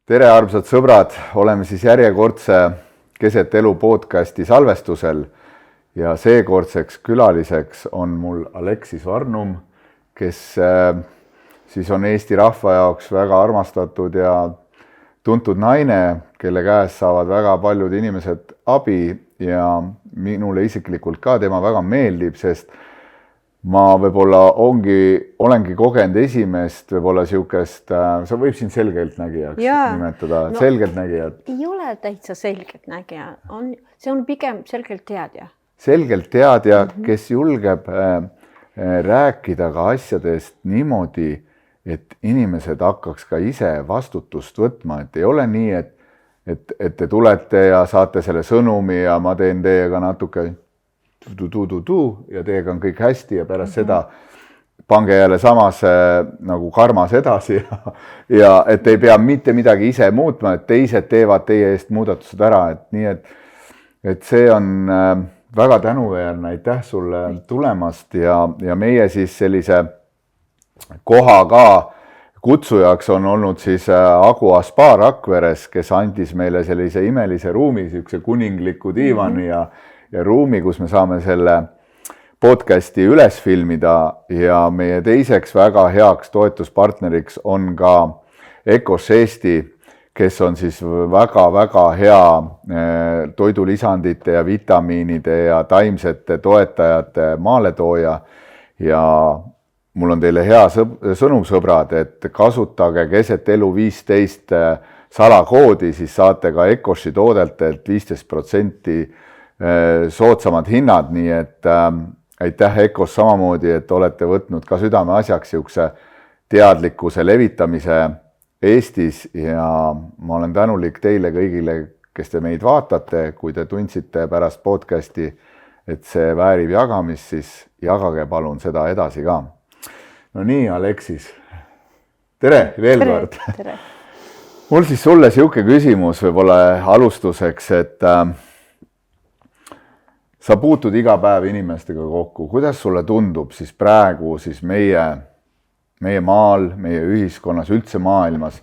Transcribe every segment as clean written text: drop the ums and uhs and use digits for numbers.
Tere armsad sõbrad, oleme siis järjekordse Keset elu podcasti salvestusel ja seekordseks külaliseks on mul Aleksis Varnum, kes siis on Eesti rahva jaoks väga armastatud ja tuntud naine, kelle käest saavad väga paljud inimesed abi ja minule isiklikult ka tema väga meeldib, sest ma võib-olla olengi kogenud esimest võib-olla siukest, sa võib siin selgeltnägijaks nimetada, selgeltnägijat. Ei ole täitsa selgeltnägija, see on pigem selgelt teadja. Selgelt teadja, kes julgeb rääkida ka asjadest niimoodi, et inimesed hakkaks ka ise vastutust võtma, et ei ole nii, et te tulete ja saate selle sõnumi ja ma teen teiega natuke ja teiega on kõik hästi ja pärast seda pange jälle samas nagu karmas edasi ja et ei pea mitte midagi ise muutma, et teised teevad teie eest muudatused ära, et nii, et see on väga tänuväärne, aitäh sulle tulemast ja meie siis sellise koha ka kutsujaks on olnud siis Agua Spa Rakveres, kes andis meile sellise imelise ruumi, siukse kuningliku diivani ja ruumi, kus me saame selle podcasti üles filmida ja meie teiseks väga heaks toetuspartneriks on ka Ecos Eesti, kes on siis väga-väga hea toidulisandite ja vitamiinide ja taimsete toetajate maaletooja ja mul on teile hea sõnum, sõbrad, et kasutage Keset elu 15 salakoodi, siis saate ka Ecosi toodetelt 15% soodsamad hinnad, nii et aitäh Ecos samamoodi, et olete võtnud ka südame asjaks siukse teadlikkuse levitamise Eestis ja ma olen tänulik teile kõigile, kes te meid vaatate, kui te tundsite pärast podcasti, et see väärib jagamist, siis jagage palun seda edasi ka. No nii, Aleksis, tere veel kord. Tere. Mul siis sulle siuke küsimus võib-olla alustuseks, et sa puutud iga päev inimestega kokku. Kuidas sulle tundub siis praegu siis meie maal, meie ühiskonnas, üldse maailmas?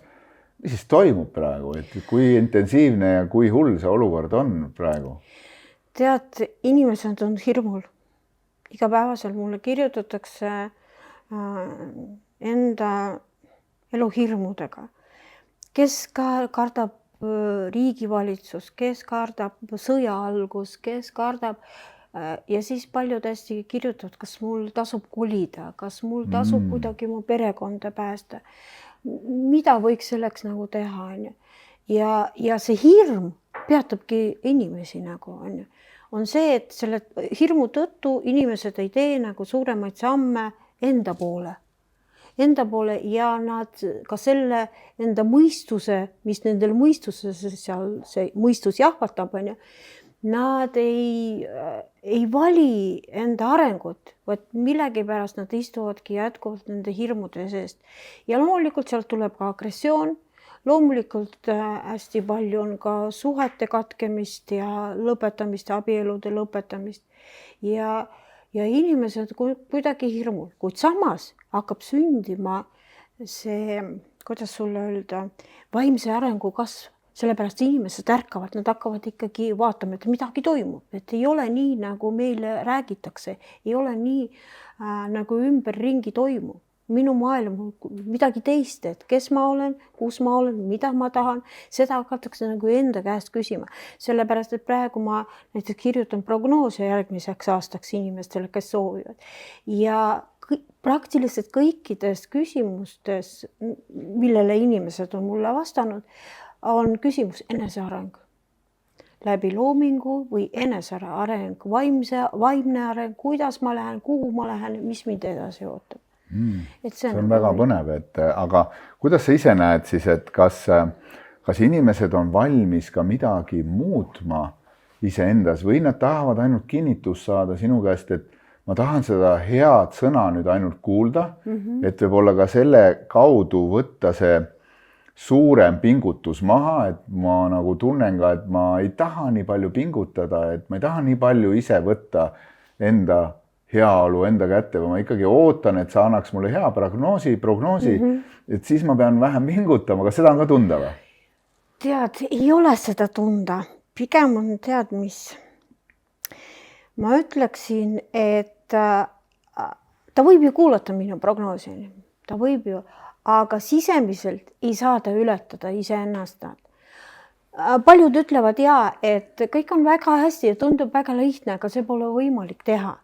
Mis siis toimub praegu? Et kui intensiivne ja kui hull see olukord on praegu? Tead, inimesed on hirmul. Igapäevasel mulle kirjutatakse enda elu hirmudega. Kes kardab riigivalitsus, kes kardab sõja algus, kes kardab ja siis paljud hästi kirjutavad, kas mul tasub kolida, kas mul tasub kuidagi mu perekonda päästa. Mida võiks selleks nagu teha? Ja see hirm peatabki inimesi nagu on see, et selle hirmu tõttu inimesed ei tee nagu suuremaid samme enda poole ja nad ka selle enda mõistuse, mis nendel mõistuses seal see mõistus jahvatab, nad ei vali enda arengut, vaid millegipärast nad istuvadki jätkuvalt nende hirmude seest. Ja loomulikult sealt tuleb ka agressioon, loomulikult hästi palju on ka suhete katkemist ja lõpetamist, abielude lõpetamist ja inimesed kuidagi hirmul, kuid samas hakkab sündima see, kuidas sulle öelda, vaimse arengu kasv, sellepärast inimesed ärkavad, nad hakkavad ikkagi vaatama, et midagi toimub, et ei ole nii, nagu meile räägitakse, ei ole nii, nagu ümberringi toimub. Minu maailm on midagi teist, et kes ma olen, kus ma olen, mida ma tahan, seda hakatakse nagu enda käest küsima. Sellepärast, et praegu ma näiteks kirjutan prognoose järgmiseks aastaks inimestele, kes soovivad. Ja praktiliselt kõikides küsimustes, millele inimesed on mulle vastanud, on küsimus eneseareng. Läbi loomingu või eneseareng, vaimne areng, kuidas ma lähen, kuhu ma lähen, mis mind edasi ootab. See on väga põnev, aga kuidas sa ise näed siis, et kas inimesed on valmis ka midagi muutma iseendas või nad tahavad ainult kinnitust saada sinu käest, et ma tahan seda head sõna nüüd ainult kuulda, et võib-olla ka selle kaudu võtta see suurem pingutus maha, et ma nagu tunnen ka, et ma ei taha nii palju pingutada, et ma ei taha nii palju ise võtta enda heaolu enda kätte, või ma ikkagi ootan, et sa annaks mulle hea prognoosi, et siis ma pean vähem pingutama, aga seda on ka tunda või? tead, ei ole seda tunda, pigem on tead, mis ma ütleksin, et ta võib ju kuulata minu prognoosi, ta võib ju, aga sisemiselt ei saa ta ületada iseennast. Paljud ütlevad et kõik on väga hästi ja tundub väga lihtne, aga see pole võimalik teha.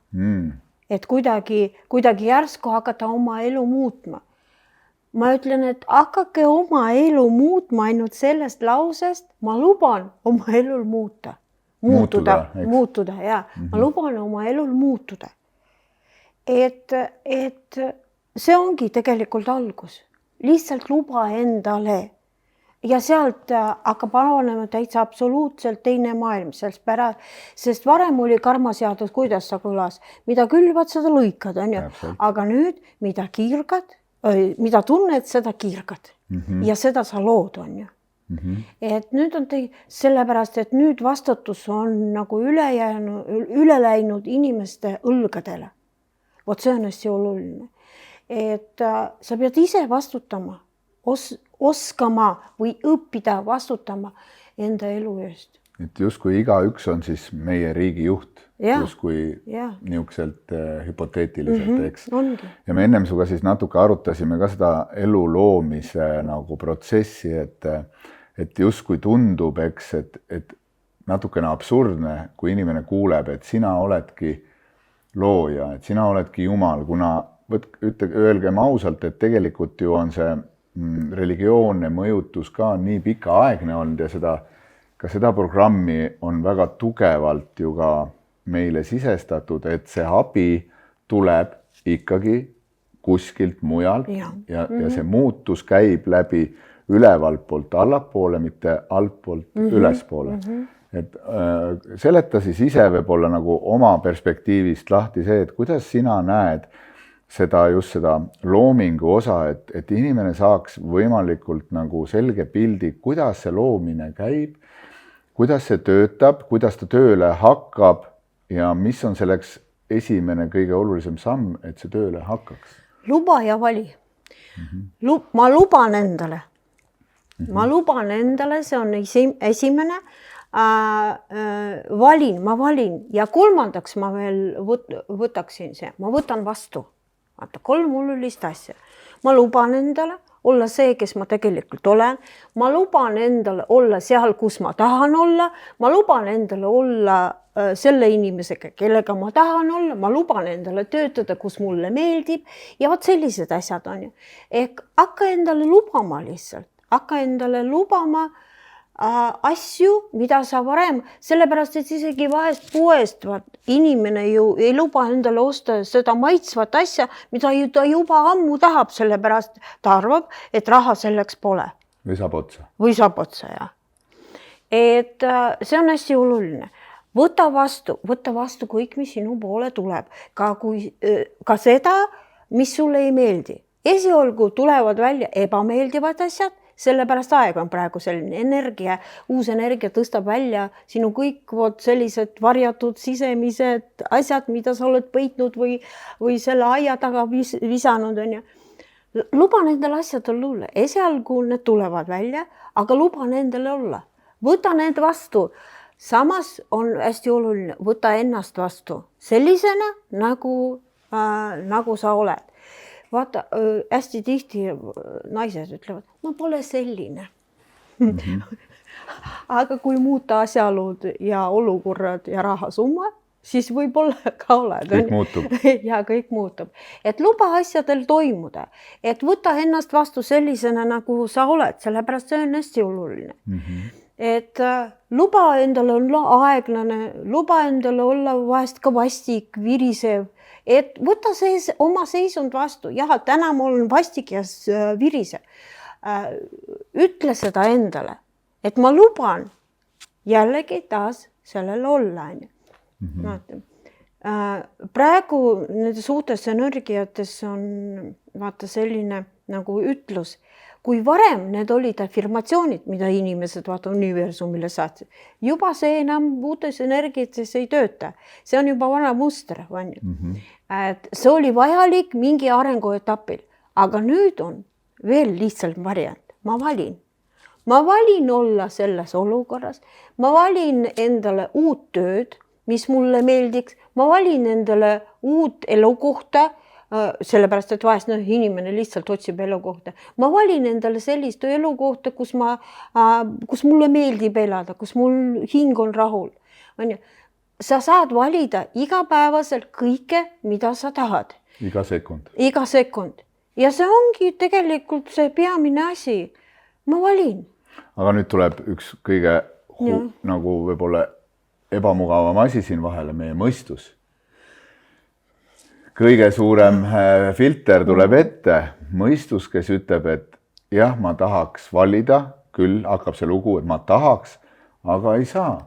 Et kuidagi järsku hakata oma elu muutma. Ma ütlen, et hakake oma elu muutma ainult sellest lausest, ma luban oma elul muutuda ja ma luban oma elul muutuda. Et see ongi tegelikult algus, lihtsalt luba endale ja sealt hakkab avanema täitsa absoluutselt teine maailm, sest varem oli karmaseadus, kuidas sa kõlas, mida külvad, seda lõikad, on ju, aga nüüd mida kiirgad, mida tunned, seda kiirgad ja seda sa lood, on ju. Et nüüd on sellepärast, et nüüd vastutus on nagu üle läinud inimeste õlgadele. Vot see on hästi oluline. Et sa pead ise vastutama, oskama või õppida vastutama enda elu eest. Et justkui igaüks on siis meie riigi juht, justkui niukselt hüpoteetiliselt, eks. Ja me ennem suga siis natuke arutasime ka seda elu loomise nagu protsessi, et justkui tundub, eks, et natukene absurdne, kui inimene kuuleb, et sina oledki looja, et sina oledki Jumal, kuna öelgem ausalt, et tegelikult ju on see religioonne mõjutus ka nii pikaaegne olnud ja seda programmi on väga tugevalt ju ka meile sisestatud, et see abi tuleb ikkagi kuskilt mujalt ja see muutus käib läbi ülevalt poolt allapoole, mitte altpoolt ülespoole. Et seleta siis ise võib-olla nagu oma perspektiivist lahti see, et kuidas sina näed seda loomingu osa, et inimene saaks võimalikult nagu selge pildi, kuidas see loomine käib, kuidas see töötab, kuidas ta tööle hakkab ja mis on selleks esimene kõige olulisem samm, et see tööle hakkaks? Luba ja vali. Ma luban endale. Ma luban endale, see on esimene. Ma valin ja kolmandaks ma veel võtaksin see, ma võtan vastu. Vaata, 3 olulist asja. Ma luban endale olla see, kes ma tegelikult olen. Ma luban endale olla seal, kus ma tahan olla. Ma luban endale olla selle inimesega, kellega ma tahan olla. Ma luban endale töötada, kus mulle meeldib. Ja vaat sellised asjad on ju. Ehk hakka endale lubama lihtsalt. Hakka endale lubama asju, mida sa varem, sellepärast, et isegi vahest poest inimene ju ei luba endale osta seda maitsvat asja, mida ta juba ammu tahab, sellepärast ta arvab, et raha selleks pole. Või saab otsa. Või saab otsa, jah. Et see on hästi oluline. Võta vastu kõik, mis sinu poole tuleb. Ka seda, mis sulle ei meeldi. Esiolgu tulevad välja ebameeldivad asjad, sellepärast aeg on praegu selline energia, uus energia tõstab välja sinu kõik sellised varjatud sisemised asjad, mida sa oled peitnud või selle aia taga visanud. On ju. Luban endale asjadel luule. Esialgu need tulevad välja, aga luban endale olla. Võta need vastu. Samas on hästi oluline, võta ennast vastu sellisena, nagu sa oled. Vaata, hästi tihti naised ütlevad, ma pole selline. Aga kui muuta asjaolud ja olukorrad ja rahasumma, siis võib-olla ka oled. Kõik muutub. Ja kõik muutub. Et luba asjadel toimuda. Et võta ennast vastu sellisena, nagu sa oled, sellepärast see on hästi oluline. Et luba endale olla aeglane, luba endale olla vahest ka vastik, virisev. Et võta oma seisund vastu. Jah, täna ma olen vastik ja virise. Ütle seda endale, et ma luban jällegi taas sellele olla. Praegu nendes uutes energiates on vaata selline nagu ütlus. Kui varem need olid afirmatsioonid, mida inimesed universumile saatsid, juba see enam uutes energiates ei tööta. See on juba vana muster. Et see oli vajalik mingi arenguetapil, aga nüüd on veel lihtsalt variant. Ma valin. ma valin olla selles olukorras, ma valin endale uut tööd, mis mulle meeldiks, ma valin endale uut elukohta, sellepärast, et vahest inimene lihtsalt otsib elukohta. Ma valin endale sellist elukohta, kus mulle meeldib elada, kus mul hing on rahul. Sa saad valida igapäevaselt kõike, mida sa tahad. Iga sekund. Iga sekund. Ja see ongi tegelikult see peamine asi. Ma valin. Aga nüüd tuleb üks kõige nagu võib-olla ebamugavam asi siin vahele, meie mõistus. Kõige suurem filter tuleb ette, mõistus, kes ütleb, et jah, ma tahaks valida, küll hakkab see lugu, et ma tahaks, aga ei saa,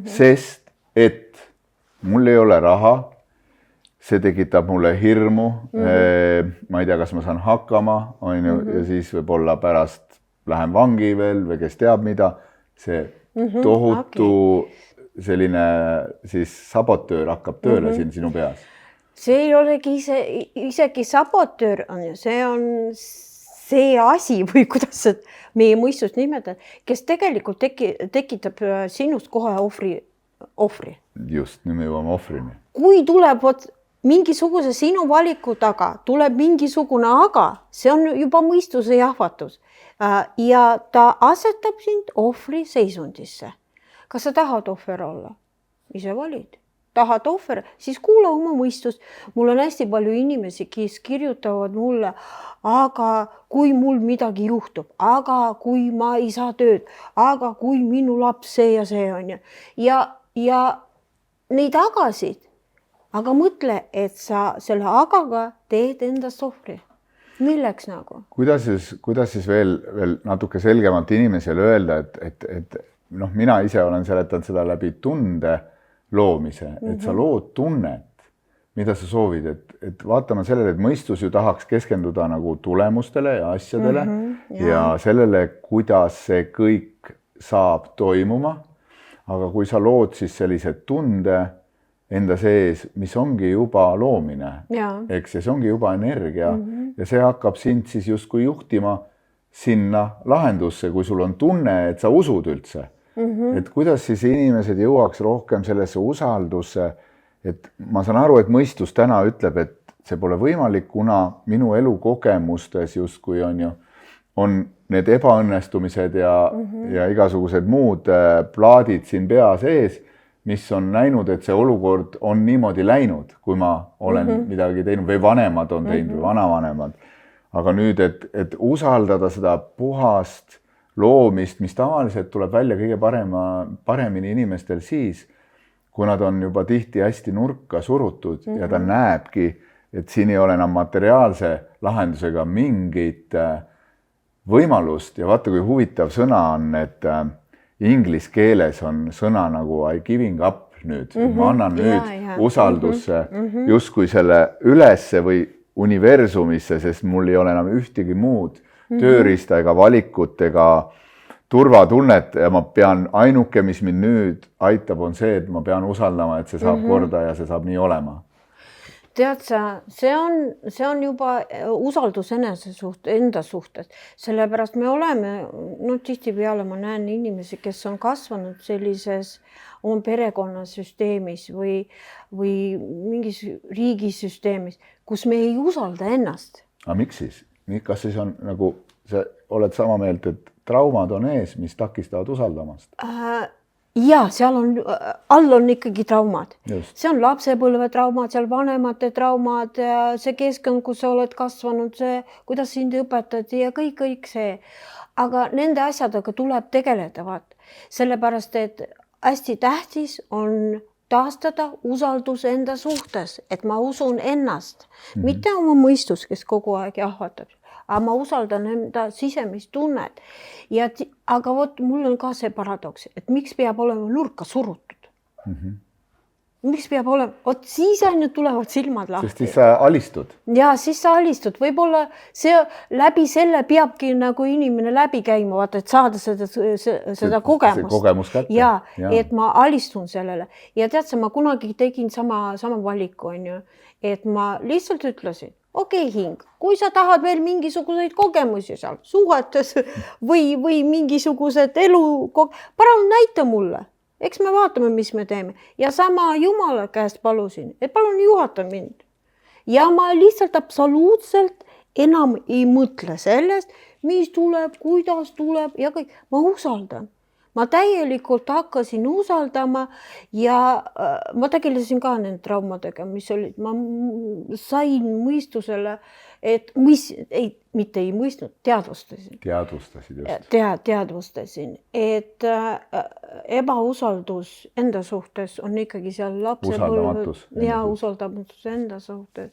sest et mul ei ole raha, see tekitab mulle hirmu, ma ei tea, kas ma saan hakkama, ja siis võib-olla pärast lähen vangi veel või kes teab mida, see tohutu selline siis sabotöör hakkab tööle siin sinu peas. See ei olegi isegi sabotöör, see on see asi või kuidas meie mõistust nimetada, kes tegelikult tekitab sinust kohe ohvri. Just, nüüd me jõuame ohvrini. Kui tuleb mingisuguse sinu valiku taga, tuleb mingisugune aga, see on juba mõistuse jahvatus ja ta asetab sind ohvri seisundisse. Kas sa tahad ohver olla? Ise valid. Tahad ohver, siis kuula oma mõistust. Mul on hästi palju inimesi, kes kirjutavad mulle, aga kui mul midagi juhtub, aga kui ma ei saa tööd, aga kui minu laps see ja see on. Ja neid agasid, aga mõtle, et sa selle agaga teed endast ohvri. Milleks nagu? Kuidas siis veel natuke selgemalt inimesele öelda, et mina ise olen seletanud seda läbi tunde loomise, et sa lood tunnet, mida sa soovid, et vaatame sellele, et mõistus ju tahaks keskenduda nagu tulemustele ja asjadele ja sellele, kuidas see kõik saab toimuma. Aga kui sa lood siis sellise tunde enda sees, mis ongi juba loomine, eks see ongi juba energia ja see hakkab sind siis justkui juhtima sinna lahendusse, kui sul on tunne, et sa usud üldse. Et kuidas siis inimesed jõuaks rohkem sellesse usaldusse, et ma saan aru, et mõistus täna ütleb, et see pole võimalik, kuna minu elukogemustes justkui on need ebaõnnestumised ja igasugused muud plaadid siin pea sees, mis on näinud, et see olukord on niimoodi läinud, kui ma olen midagi teinud või vanemad on teinud või vanavanemad. Aga nüüd, et usaldada seda puhast loomist, mis tavaliselt tuleb välja kõige paremini inimestel siis, kui nad on juba tihti hästi nurka surutud ja ta näebki, et siin ei ole enam materiaalse lahendusega mingit võimalust ja vaata, kui huvitav sõna on, et inglise keeles on sõna nagu I giving up nüüd, ma annan nüüd usaldusse justkui selle ülesse või universumisse, sest mul ei ole enam ühtegi muud tööriista ega valikut ega turvatunnet ja ma pean ainuke, mis mind nüüd aitab, on see, et ma pean usaldama, et see saab korda ja see saab nii olema. Tead sa, see on juba usaldus enda suhtes, sellepärast me oleme, tihtipeale ma näen inimesi, kes on kasvanud sellises oma perekonnasüsteemis või mingis riigisüsteemis, kus me ei usalda ennast. Aga miks siis? Kas siis on nagu, sa oled sama meelt, et traumad on ees, mis takistavad usaldamast? Ja, seal all on ikkagi traumad. Just. See on lapsepõlve traumad, seal vanemate traumad, see keskkond, kus sa oled kasvanud, see, kuidas sind õpetati ja kõik see. Aga nende asjadega tuleb tegeleda, sellepärast, et hästi tähtis on taastada usaldus enda suhtes, et ma usun ennast, mitte oma mõistus, kes kogu aeg jahvatab, aga ma usaldan enda sisemist tunnet. Aga mul on ka see paradoks, et miks peab olema nurka surutud? Miks peab olema? Siis ainult tulevad silmad lahti. Sest siis sa alistud. Ja, siis sa alistud. Võib-olla läbi selle peabki nagu inimene läbi käima, et saada seda kogemust. See kogemus kätte. Ja, et ma alistun sellele. Ja tead sa, ma kunagi tegin sama valiku, et ma lihtsalt ütlesin, okei, hing, kui sa tahad veel mingisuguseid kogemusi seal suhetes või mingisugused parem näita mulle. Eks me vaatame, mis me teeme. Ja sama Jumala käest palusin, et palun juhata mind. Ja ma lihtsalt absoluutselt enam ei mõtle sellest, mis tuleb, kuidas tuleb ja kõik. Ma usaldan. Ma täielikult hakkasin usaldama ja ma tegelesin ka nende traumadega, mis olid. Ma sain mõistusele, et mitte ei mõistnud, teadvustasin. Teadvustasid just. Teadvustasin, et ebausaldus enda suhtes on ikkagi seal usaldamatus. Ja usaldamatus enda suhtes.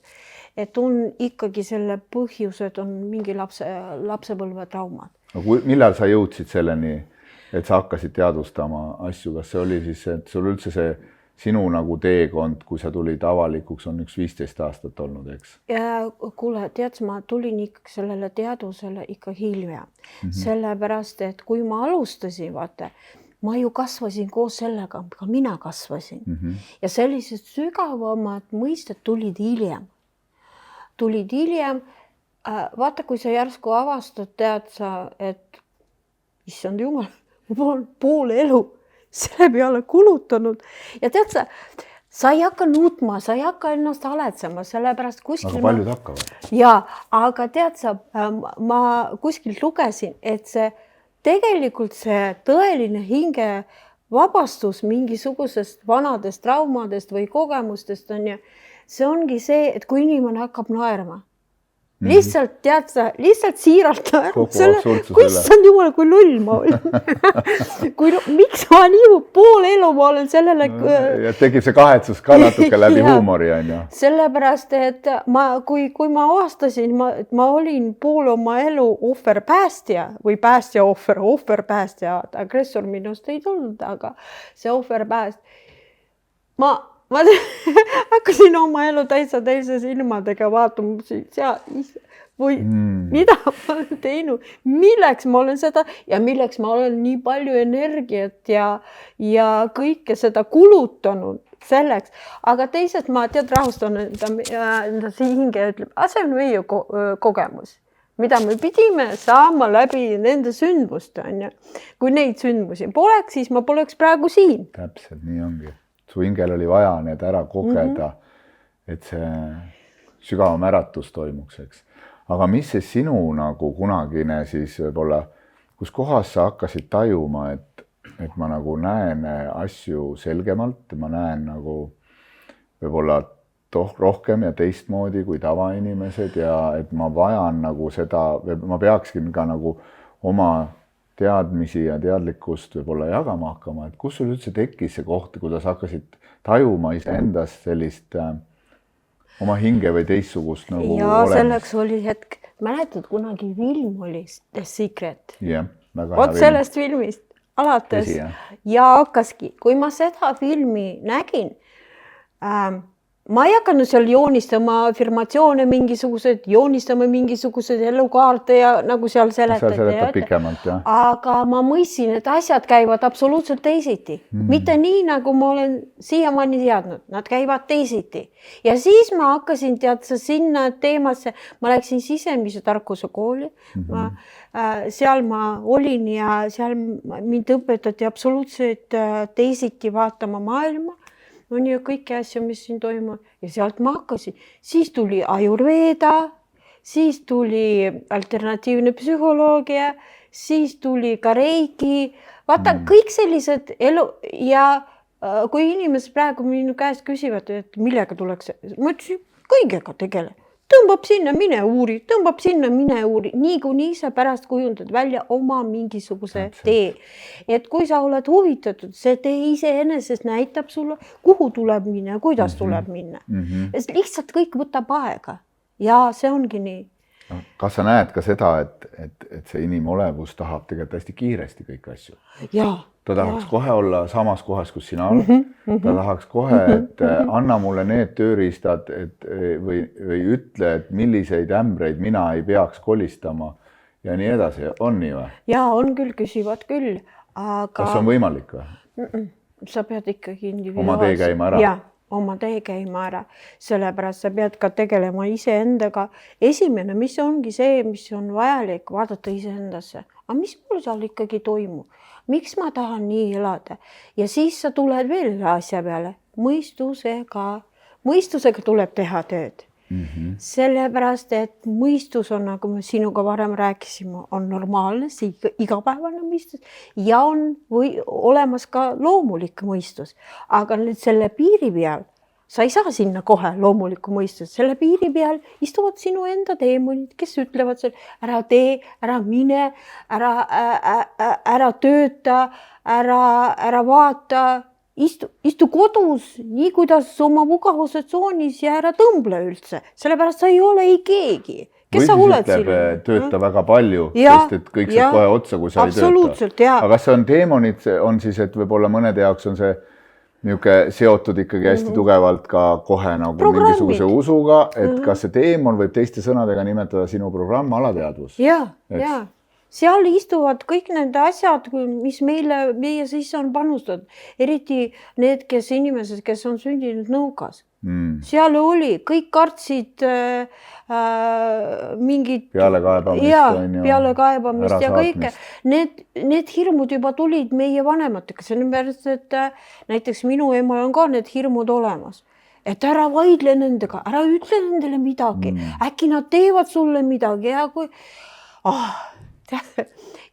Et on ikkagi selle põhjused on mingi lapsepõlve traumad. Millal sa jõudsid selleni, et sa hakkasid teadvustama asju, kas see oli siis, et sul üldse see sinu nagu teekond, kui sa tulid avalikuks, on üks 15 aastat olnud, eks? Ja kuule, tead, ma tulin ikka sellele teadvusele ikka hilja. Sellepärast, et kui ma alustasin, vaata, ma ju kasvasin koos sellega, ka mina kasvasin. Ja sellised sügavamad mõisted tulid hiljem. Vaata, kui sa järsku avastad, tead sa, et issand jumal, ma olen pool elu selle peale kulutanud. Ja tead sa ei hakka nutma, sa ei hakka ennast haletsema, sellepärast kuskil... Aga paljud hakkavad. Ja, aga tead sa, ma kuskilt lugesin, et tegelikult see tõeline hinge vabastus mingisugusest vanadest traumadest või kogemustest on ja see ongi see, et kui inimene hakkab naerma, lihtsalt tead sa, lihtsalt siiralt naerma, kui issand jumal, kui lull ma olin. Miks ma nii pool elu ma olen sellele... Ja tegib see kahetsus ka natuke läbi huumori, on ju. Sellepärast, et kui ma avastasin, et ma olin pool oma elu ohverpäästja või päästja ohverpäästja, agressor minust ei tulnud, aga see ohverpääst. Ma hakkasin oma elu täitsa teise silmadega vaatama või mida ma olen teinud, milleks ma olen seda ja milleks ma olen nii palju energiat ja kõike seda kulutanud selleks. Aga teised ma rahustan enda hinge ja ütleb, see on meie kogemus, mida me pidime saama läbi nende sündmuste. Kui neid sündmusi poleks, siis ma poleks praegu siin. Täpselt, nii ongi. Su hingel oli vaja need ära kogeda, et see sügavam äratus toimuks, eks. Aga mis see sinu nagu kunagine siis võib-olla, kus kohas sa hakkasid tajuma, et ma nagu näen asju selgemalt, ma näen nagu võib-olla rohkem ja teistmoodi kui tavainimesed ja et ma vajan nagu seda, ma peakski ka nagu oma teadmisi ja teadlikkust võib-olla jagama hakkama, et kus sul üldse tekkis see koht, kuidas hakkasid tajuma iseendast sellist oma hinge või teissugust nagu olemist? Selleks oli hetk, mäletad, kunagi film oli The Secret. Jah, väga hea film. Sellest filmist alates ja hakkaski, kui ma seda filmi nägin, ma ei hakanud seal joonistama afirmatsioone joonistama mingisugused elukaarte ja nagu seal seletad pikemalt, jah. Aga ma mõistsin, et asjad käivad absoluutselt teisiti. Mitte nii, nagu ma olen siiamaani teadnud. Nad käivad teisiti. Ja siis ma hakkasin sinna teemasse, ma läksin sisemise tarkuse kooli. Seal ma olin ja seal mind õpetati absoluutselt teisiti vaatama maailma. On ju kõiki asju, mis siin toimub ja sealt ma hakkasin. Siis tuli Ayurveda, siis tuli alternatiivne psühholoogia, siis tuli ka Reiki. Vaata, kõik sellised elu ja kui inimesed praegu minu käest küsivad, et millega tuleks, ma ütlesin, kõigega tegele. Tõmbab sinna, mine uuri, Nii sa pärast kujundad välja oma mingisuguse tee. Et kui sa oled huvitatud, see tee iseenesest näitab sulle, kuhu tuleb minna ja kuidas tuleb minna. Lihtsalt kõik võtab aega ja see ongi nii. Kas sa näed ka seda, et see inimolevus tahab tegelikult hästi kiiresti kõik asju? Jaa. Ta tahaks kohe olla samas kohas, kus sina oled. Ta tahaks kohe, et anna mulle need tööriistad või ütle, et milliseid ämbreid mina ei peaks kolistama ja nii edasi. On nii või? Jaa, on küll, küsivad küll. Aga... Kas on võimalik või? Sa pead ikkagi individuaalselt. Oma tee käima ära? oma tee käima ära, sellepärast sa pead ka tegelema iseendaga. Esimene, mis ongi see, mis on vajalik, vaadata iseendasse. Aga mis mul seal ikkagi toimub? Miks ma tahan nii elada? Ja siis sa tuled veel ühe asja peale. Mõistusega tuleb teha tööd. Sellepärast, et mõistus on, nagu me sinuga varem rääkisime, on normaalne, see igapäevane mõistus ja on olemas ka loomulik mõistus. Aga nüüd selle piiri peal, sa ei saa sinna kohe loomulikku mõistust, selle piiri peal istuvad sinu enda teemonid, kes ütlevad seal, ära tee, ära mine, ära tööta, ära vaata, istu kodus, nii kuidas oma mugavuse tsoonis ja ära tõmble üldse, sellepärast sa ei ole ei keegi. Kes sa oled sinu? Tööta väga palju, sest et kõik saab kohe otsa, kui sa ei tööta. Aga kas see on teemonid, on siis, et võib-olla mõnede jaoks on see niisugune seotud ikkagi hästi tugevalt ka kohe nagu mingisuguse usuga, et kas see teemon võib teiste sõnadega nimetada sinu programm alateadvus? Jaa. Seal istuvad kõik need asjad, mis meie sisse on panustatud. Eriti need, inimesed, kes on sündinud nõukas. Seal oli, kõik kartsid mingid pealekaebamist ja kõike. Need hirmud juba tulid meie vanematega, sellepärast, et näiteks minu emal on ka need hirmud olemas. Et ära vaidle nendega, ära ütle nendele midagi. Äkki nad teevad sulle midagi ja kui...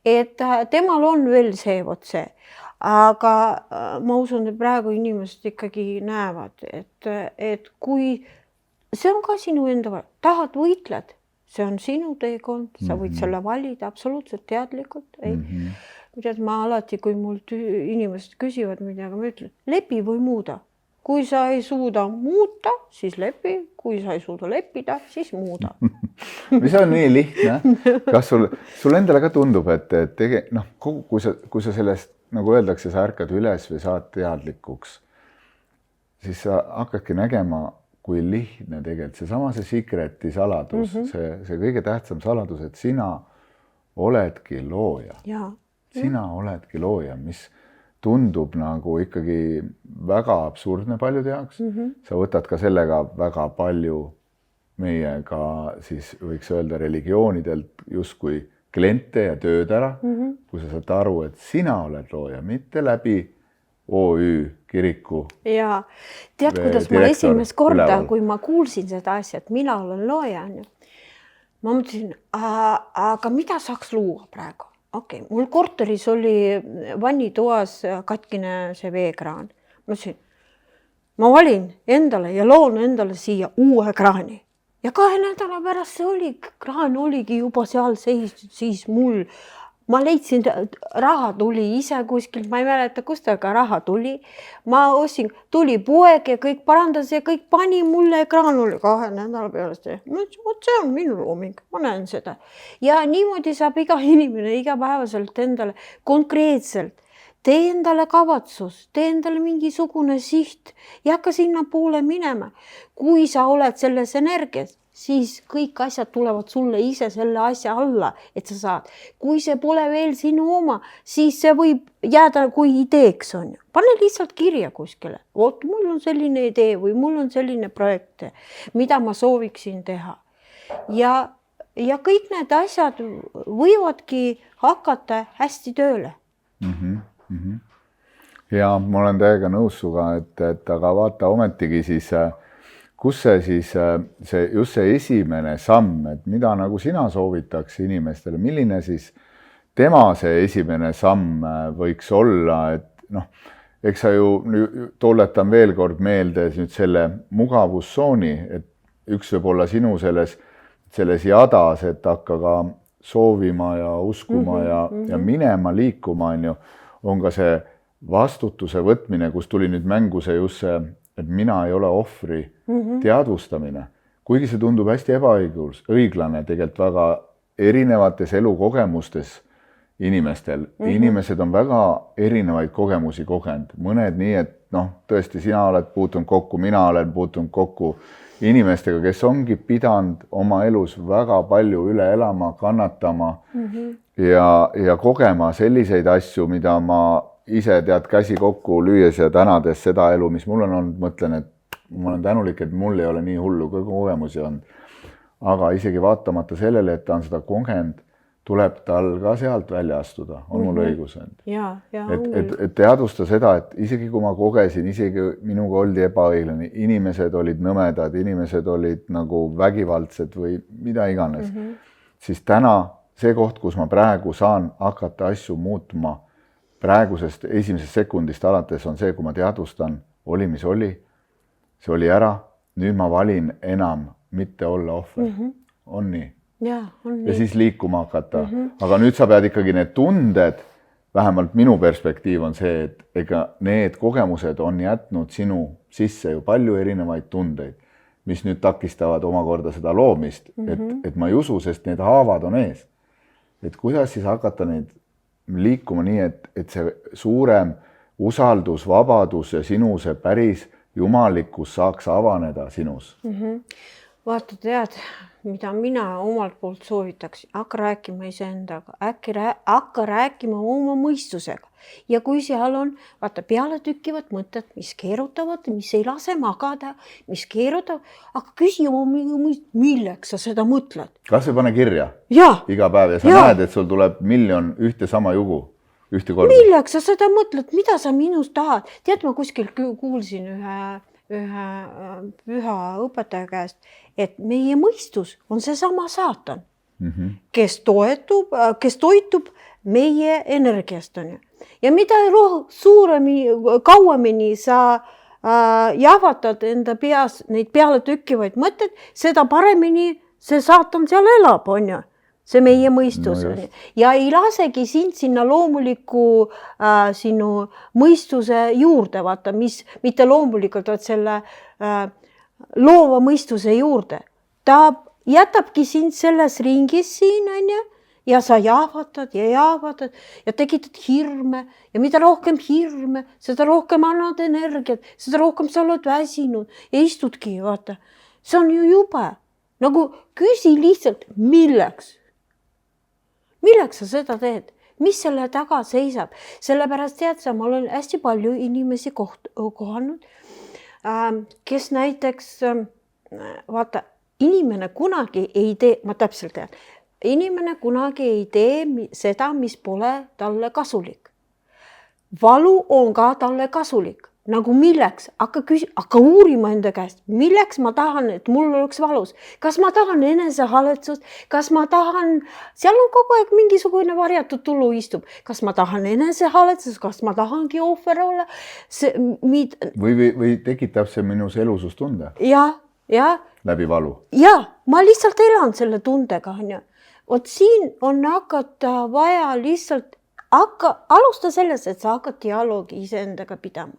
et temal on veel see, aga ma usun, et praegu inimesed ikkagi näevad, et kui see on ka sinu enda, tahad võitled, see on sinu teekond, sa võid selle valida absoluutselt teadlikult. Ma alati, kui mult inimesed küsivad midagi, ma ütlen, lepi või muuda. Kui sa ei suuda muuta, siis lepi. Kui sa ei suuda leppida, siis muuda. Mis on nii lihtne? Kas sul endale ka tundub, et kui sa sellest, nagu öeldakse, sa ärkad üles või saad teadlikuks, siis sa hakkadki nägema, kui lihtne tegelikult seesama see secreti saladus, see kõige tähtsam saladus, et sina oledki looja. Sina oledki looja, mis tundub nagu ikkagi väga absurdne paljude jaoks. Sa võtad ka sellega väga palju meiega, siis võiks öelda religioonidelt justkui kliente ja tööd ära, kui sa saad aru, et sina oled looja, mitte läbi OÜ kiriku. Ja tead, kuidas ma esimest korda, kui ma kuulsin seda asja, et mina olen looja, ma mõtlesin, aga mida saaks luua praegu? Okei, mul korteris oli vannitoas katkine see veekraan. Ma ütlesin, ma valin endale ja loon endale siia uue kraani. Ja 2 nädala pärast kraan oligi juba seal seistud, siis ma leidsin, raha tuli ise kuskilt, ma ei mäleta, kust aga raha tuli. Ma tuli poeg ja kõik parandas ja kõik pani mulle kraan oli 2 nädala pealest. Ma ütlesin, see on minu looming, ma näen seda. Ja niimoodi saab iga inimene igapäevaselt endale konkreetselt. Tee endale kavatsus, tee endale mingisugune siht ja hakka sinna poole minema. Kui sa oled selles energias, siis kõik asjad tulevad sulle ise selle asja alla, et sa saad. Kui see pole veel sinu oma, siis see võib jääda kui ideeks on. Pane lihtsalt kirja kuskile. Mul on selline idee või mul on selline projekt, mida ma sooviksin teha. Ja kõik need asjad võivadki hakata hästi tööle. Ja ma olen täiega nõus suga, et aga vaata ometigi siis... Kus see siis, just see esimene samm, et mida nagu sina soovitaks inimestele, milline siis tema see esimene samm võiks olla, et eks sa ju tuletan veel kord meelde nüüd selle mugavustsooni, et üks võib olla sinu selles jadas, et hakka ka soovima ja uskuma ja minema, liikuma, on ka see vastutuse võtmine, kus tuli nüüd mängu see just see, et mina ei ole ohvri teadvustamine. Kuigi see tundub hästi ebaõiglane tegelikult väga erinevates elukogemustes inimestel. Inimesed on väga erinevaid kogemusi kogenud. Mõned nii, et tõesti sina oled puutunud kokku, mina olen puutunud kokku inimestega, kes ongi pidanud oma elus väga palju üle elama, kannatama ja kogema selliseid asju, mida ma ise tead käsi kokku lüües ja tänades seda elu, mis mul on olnud, mõtlen, et ma olen tänulik, et mul ei ole nii hullu kogemusi olnud. Aga isegi vaatamata sellele, et ta on seda kogenud, tuleb tal ka sealt välja astuda, on mul õigus. Et teadvusta seda, et isegi kui ma kogesin, isegi minuga oldi ebaõiglane, inimesed olid nõmedad, inimesed olid nagu vägivaldsed või mida iganes, siis täna see koht, kus ma praegu saan hakata asju muutma, praegusest esimesest sekundist alates on see, kui ma teadvustan, oli, mis oli, see oli ära, nüüd ma valin enam mitte olla ohver. On nii? Ja siis liikuma hakata. Aga nüüd sa pead ikkagi need tunded, vähemalt minu perspektiiv on see, et ega need kogemused on jätnud sinu sisse ju palju erinevaid tundeid, mis nüüd takistavad omakorda seda loomist, et ma ei usu, sest need haavad on ees. Et kuidas siis hakata neid liikuma nii, et see suurem usaldus, vabadus ja sinu see päris jumalikkus saaks avaneda sinus? Vaata tead, mida mina omalt poolt soovitaks, hakka rääkima iseendaga, hakka rääkima oma mõistusega. Ja kui seal on, vaata peale tükivad mõtted, mis keerutavad, mis ei lase magada, mis keerutavad, aga küsi oma milleks sa seda mõtled. Kas või pane kirja iga päev ja sa näed, et sul tuleb miljon ühte sama jugu ühte korda. Milleks sa seda mõtled, mida sa minust tahad? Tead, ma kuskil kuulsin ühe püha õpetaja käest, et meie mõistus on seesama saatan, kes toitub meie energiast. Ja mida kauemini sa jahvatad enda peas neid peale tükkivaid mõtted, seda paremini see saatan seal elab, on ju. See meie mõistus on. Ja ei lasegi sind sinna loomuliku sinu mõistuse juurde, vaata, mis mitte loomulikult, vaid selle loova mõistuse juurde. Ta jätabki sind selles ringis siin, on ju, ja sa jahvatad ja tekitad hirme ja mida rohkem hirme, seda rohkem annad energiat, seda rohkem sa oled väsinud ja istudki, vaata. See on ju jube. Nagu küsi lihtsalt, milleks? Milleks sa seda teed? Mis selle taga seisab? Sellepärast tead sa, ma olen hästi palju inimesi kohanud, kes näiteks, vaata, inimene kunagi ei tee, ma täpselt tean, inimene kunagi ei tee seda, mis pole talle kasulik. Valu on ka talle kasulik. Nagu milleks? Hakka uurima enda käest. Milleks ma tahan, et mul oleks valus? Kas ma tahan enesehaletsust? Kas ma tahan, seal on kogu aeg mingisugune varjatud tulu istub. Kas ma tahan enesehaletsust? Kas ma tahangi ohver olla? Või tekitab see minus elusustunde? Ja. Läbi valu? Ja, ma lihtsalt elan selle tundega. Vot siin on hakata vaja lihtsalt, alusta selles, et sa hakkad dialoogi iseendaga pidama.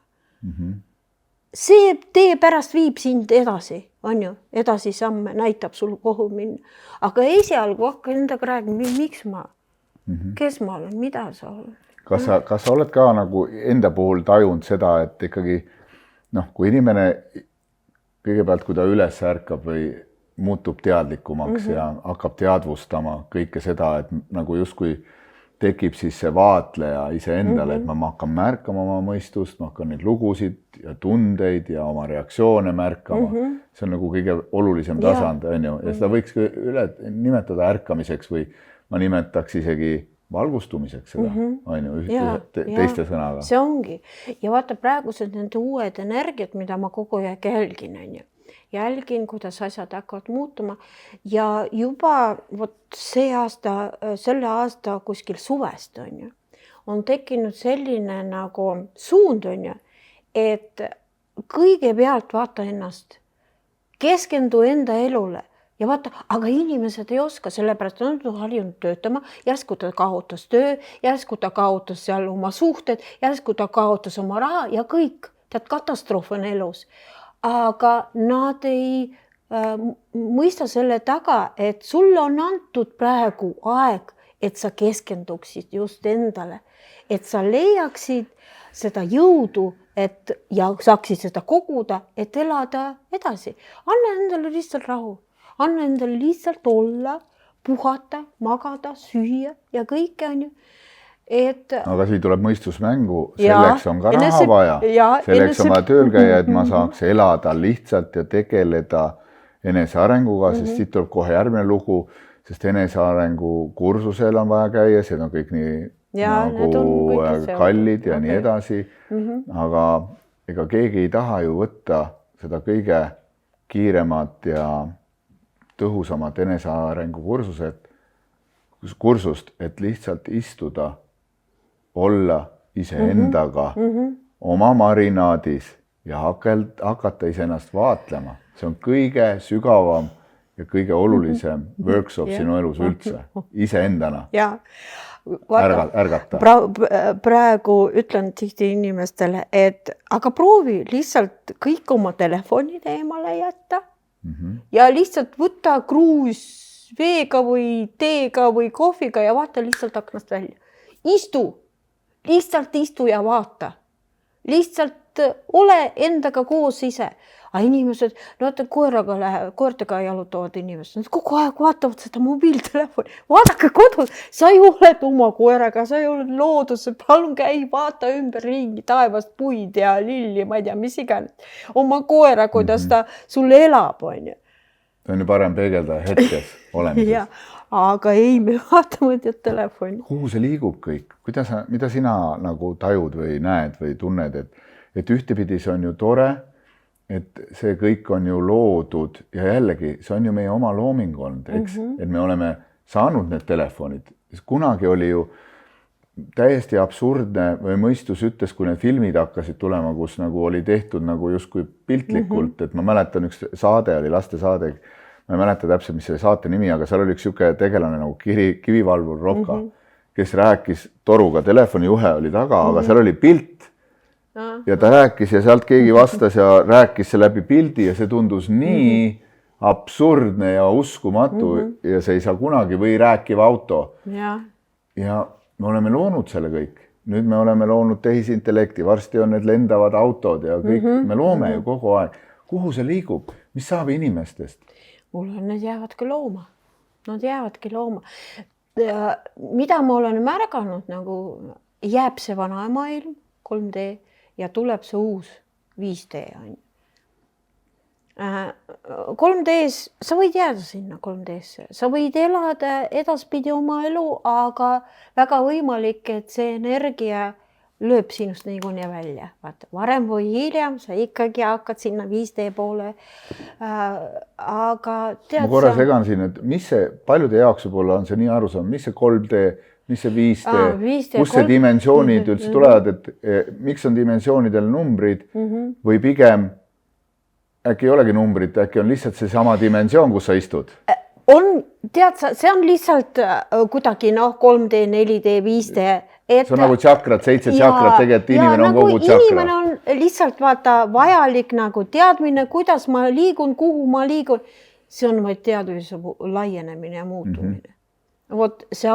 See tee pärast viib sind edasi, on ju, edasi samme, näitab sul kohu minna. Aga esialgu hakka endaga räägima, miks ma, kes ma olen, mida sa olen. Kas sa oled ka nagu enda puhul tajunud seda, et ikkagi, kui inimene kõigepealt, kui ta üles ärkab või muutub teadlikumaks ja hakkab teadvustama kõike seda, et nagu justkui tekib siis see vaatleja iseendale, et ma hakkan märkama oma mõistust, ma hakkan neid lugusid ja tundeid ja oma reaktsioone märkama. See on nagu kõige olulisem tasand, on ju, ja seda võiks üle nimetada ärkamiseks või ma nimetaks isegi valgustumiseks seda, on ju, teiste sõnaga. See ongi. Ja vaata praegused nende uued energiat, mida ma kogu aeg jälgin, on ju. Jälgin, kuidas asjad hakkavad muutuma ja juba selle aasta kuskil suvest on tekkinud selline nagu suund, et kõigepealt vaata ennast, keskendu enda elule ja vaata, aga inimesed ei oska, sellepärast on harjunud töötama, järsku ta kaotas töö, järsku ta kaotas seal oma suhted, järsku ta kaotas oma raha ja kõik, tead, katastroof on elus. Aga nad ei mõista selle taga, et sulle on antud praegu aeg, et sa keskenduksid just endale, et sa leiaksid seda jõudu, ja saaksid seda koguda, et elada edasi. Anna endale lihtsalt rahu, anna endale lihtsalt olla, puhata, magada, süüa ja kõike on ju. aga siin tuleb mõistusmängu, selleks on ka raha vaja, selleks on vaja tööl käia, et ma saaks elada lihtsalt ja tegeleda enesearenguga, sest siit tuleb kohe järgmine lugu, sest enesearengu kursusel on vaja käia, see on kõik nii kallid ja nii edasi, aga ega keegi ei taha ju võtta seda kõige kiiremat ja tõhusamat enesearengu kursust, et lihtsalt istuda, olla iseendaga oma marinaadis ja hakata iseennast vaatlema. See on kõige sügavam ja kõige olulisem workshop sinu elus üldse, iseendana. Ärgata. Praegu ütlen tihti inimestele, et aga proovi lihtsalt kõik oma telefonid eemale jätta ja lihtsalt võtta kruus veega või teega või kohviga ja vaata lihtsalt aknast välja. Lihtsalt istu ja vaata. Lihtsalt ole endaga koos ise. Aga inimesed, koertega jalutavad inimesed, nad kogu aeg vaatavad seda mobiiltelefoni. Vaadake kodus, sa ei oled oma koeraga, sa ei oled loodus, palun käi, vaata ümber ringi, taevast puid ja lilli, ma ei tea, mis iganes. Oma koera, kuidas ta sul elab, on ju. See on ju parem peegelda hetkes olemises. Aga ei, me vaatame telefoni. Kuhu see liigub kõik? Mida sina nagu tajud või näed või tunned, et ühtepidi see on ju tore, et see kõik on ju loodud ja jällegi, see on ju meie oma looming olnud, eks? Et me oleme saanud need telefonid. Kunagi oli ju täiesti absurdne või mõistus ütles, kui need filmid hakkasid tulema, kus nagu oli tehtud nagu justkui piltlikult, et ma mäletan üks saade oli lastesaade, ma ei mäleta täpselt, mis selle saate nimi, aga seal oli üks siuke tegelane nagu kivivalvur Rokka, kes rääkis toruga, telefonijuhe oli taga, aga seal oli pilt ja ta rääkis ja sealt keegi vastas ja rääkis see läbi pildi ja see tundus nii absurdne ja uskumatu ja see ei saa kunagi või rääkiv auto. Ja me oleme loonud selle kõik. Nüüd me oleme loonud tehisintellekti, varsti on need lendavad autod ja kõik, me loome ju kogu aeg. Kuhu see liigub? Mis saab inimestest? Need jäävadki looma. Nad jäävadki looma. Mida ma olen märganud, nagu jääb see vana maailm 3D ja tuleb see uus 5D. 3D's, sa võid jääda sinna 3D'sse, sa võid elada edaspidi oma elu, aga väga võimalik, et see energia lööb sinust niikuinii välja. Vaata, varem või hiljem sa ikkagi hakkad sinna 5D poole. Aga tead, ma korra segan siin, et mis see paljude jaoks võib-olla on see nii aru saanud, mis see 3D, mis see 5D, kus see dimensioonid üldse tulevad, et miks on dimensioonidel numbrid või pigem äkki ei olegi numbrid, äkki on lihtsalt see sama dimensioon, kus sa istud? Tead sa, see on lihtsalt kuidagi 3D, 4D, 5D. See on nagu tšakrad, 7 tšakrad, tegelikult inimene on kogu tšakra. Inimene on lihtsalt vaata vajalik nagu teadmine, kuidas ma liigun, kuhu ma liigun. See on vaid teadvuse laienemine ja muutumine. Vot see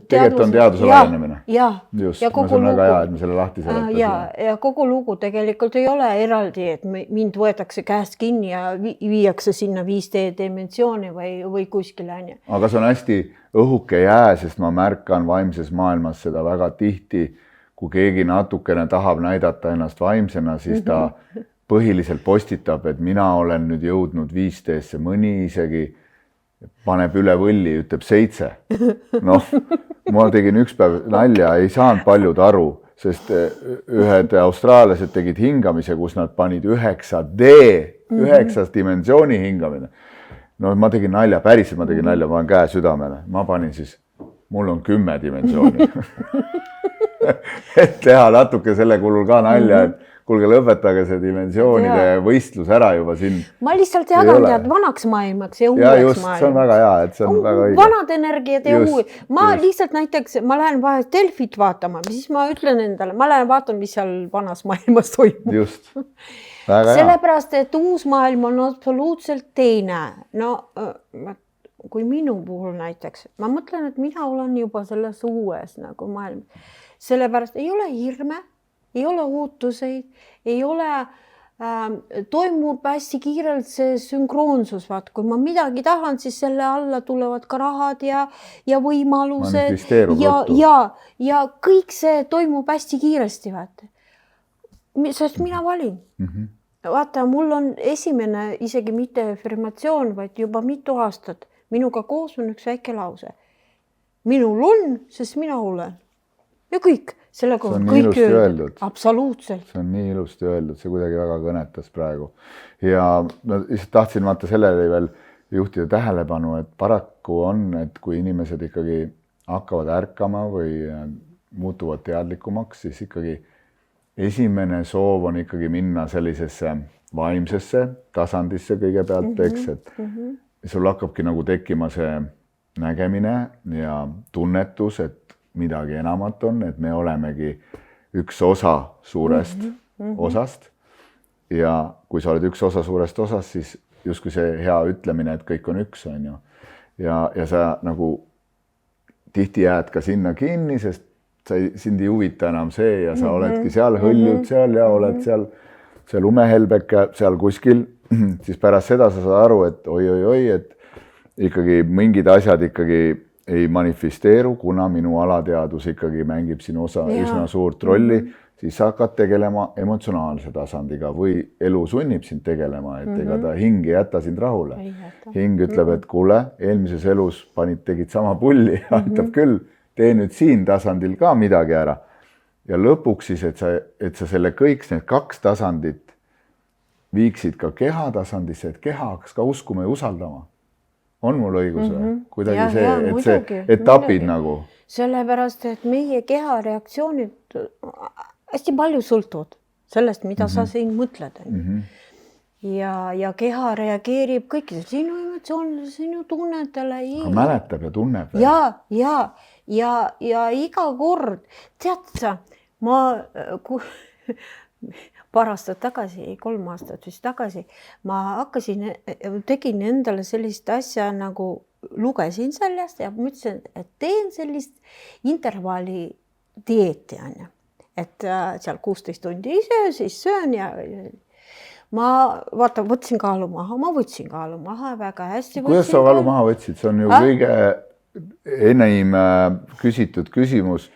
tegelikult on teaduse laienemine. Just, ja see on väga hea, et me selle lahti seletasin. Ja kogu lugu tegelikult ei ole eraldi, et mind võetakse käest kinni ja viiakse sinna 5D dimensiooni või kuskile. Aga see on hästi õhuke jää, sest ma märkan vaimses maailmas seda väga tihti, kui keegi natukene tahab näidata ennast vaimsena, siis ta põhiliselt postitab, et mina olen nüüd jõudnud 5D-sse, mõni isegi paneb üle võlli, ütleb 7. Ma tegin üks päev nalja, ei saanud paljud aru, sest ühed austraallased tegid hingamise, kus nad panid 9D, 9 dimensiooni hingamine. Ma tegin nalja, päriselt ma tegin nalja, ma olen käe südamele. Ma panin siis, mul on 10 dimensiooni. Et teha natuke selle kulul ka nalja, et kuulge, lõpetage see dimensioonide võistlus ära juba siin. Ma lihtsalt jagan tead vanaks maailmaks ja uueks maailmaks. See on väga hea, et see on väga õige. Vanad energiad ja uued. Ma lihtsalt näiteks, ma lähen vahest Delfit vaatama, siis ma ütlen endale, ma lähen vaatan, mis seal vanas maailmas toimub. Just. Väga hea. Sellepärast, et uus maailm on absoluutselt teine. Kui minu puhul näiteks, ma mõtlen, et mina olen juba selles uues nagu maailm. Sellepärast ei ole hirme, ei ole ootuseid, ei ole toimub hästi kiirelt see sünkroonsus, vaat kui ma midagi tahan, siis selle alla tulevad ka rahad ja võimalused ja kõik see toimub hästi kiiresti, vaata. Sest mina valin. Vaata, mul on esimene isegi mitte afirmatsioon, vaid juba mitu aastat. Minuga koos on üks väike lause. Minul on, sest mina olen. Ja kõik. Sellega on nii ilusti öeldud. Absoluutselt. See on nii ilusti öeldud, see kuidagi väga kõnetas praegu. Ja ma lihtsalt tahtsin vaata sellele veel juhtida tähelepanu, et paraku on, et kui inimesed ikkagi hakkavad ärkama või muutuvad teadlikumaks, siis ikkagi esimene soov on ikkagi minna sellisesse vaimsesse tasandisse kõigepealt, eks, et sul hakkabki nagu tekkima see nägemine ja tunnetus, et midagi enamat on, et me olemegi üks osa suurest osast ja kui sa oled üks osa suurest osast, siis justkui see hea ütlemine, et kõik on üks, on ju. Ja sa nagu tihti jääd ka sinna kinni, sest sind ei huvita enam see ja sa oledki seal, hõljud seal ja oled seal see lumehelbeke seal kuskil, siis pärast seda sa saad aru, et oi, et ikkagi mingid asjad ikkagi ei manifesteeru, kuna minu alateadus ikkagi mängib siin üsna suurt rolli, siis sa hakkad tegelema emotsionaalse tasandiga või elu sunnib sind tegelema, et ega ta hing ei jäta sind rahule. Hing ütleb, et kuule, eelmises elus tegid sama pulli, aitab küll, tee nüüd siin tasandil ka midagi ära. Ja lõpuks siis, et sa selle kõik need kaks tasandit viiksid ka keha tasandisse, et keha hakkas ka uskuma ja usaldama. On mul õigus või? Kuidagi see etapid nagu. Sellepärast, et meie keha reaktsioonid hästi palju sõltuvad sellest, mida sa siin mõtled. Ja keha reageerib kõikidele sinu emotsioonile, sinu tunnetele. Mäletab ja tunneb. Ja iga kord, tead sa, ma paar aastat tagasi, 3 aastat vist tagasi, ma tegin endale sellist asja nagu lugesin sellest ja mõtlesin, et teen sellist intervalli dieeti, et seal 16 tundi ei söö, siis söön ja ma võtsin kaalu maha, väga hästi. Kuidas sa kaalu maha võtsid? See on ju kõige enim küsitud küsimus.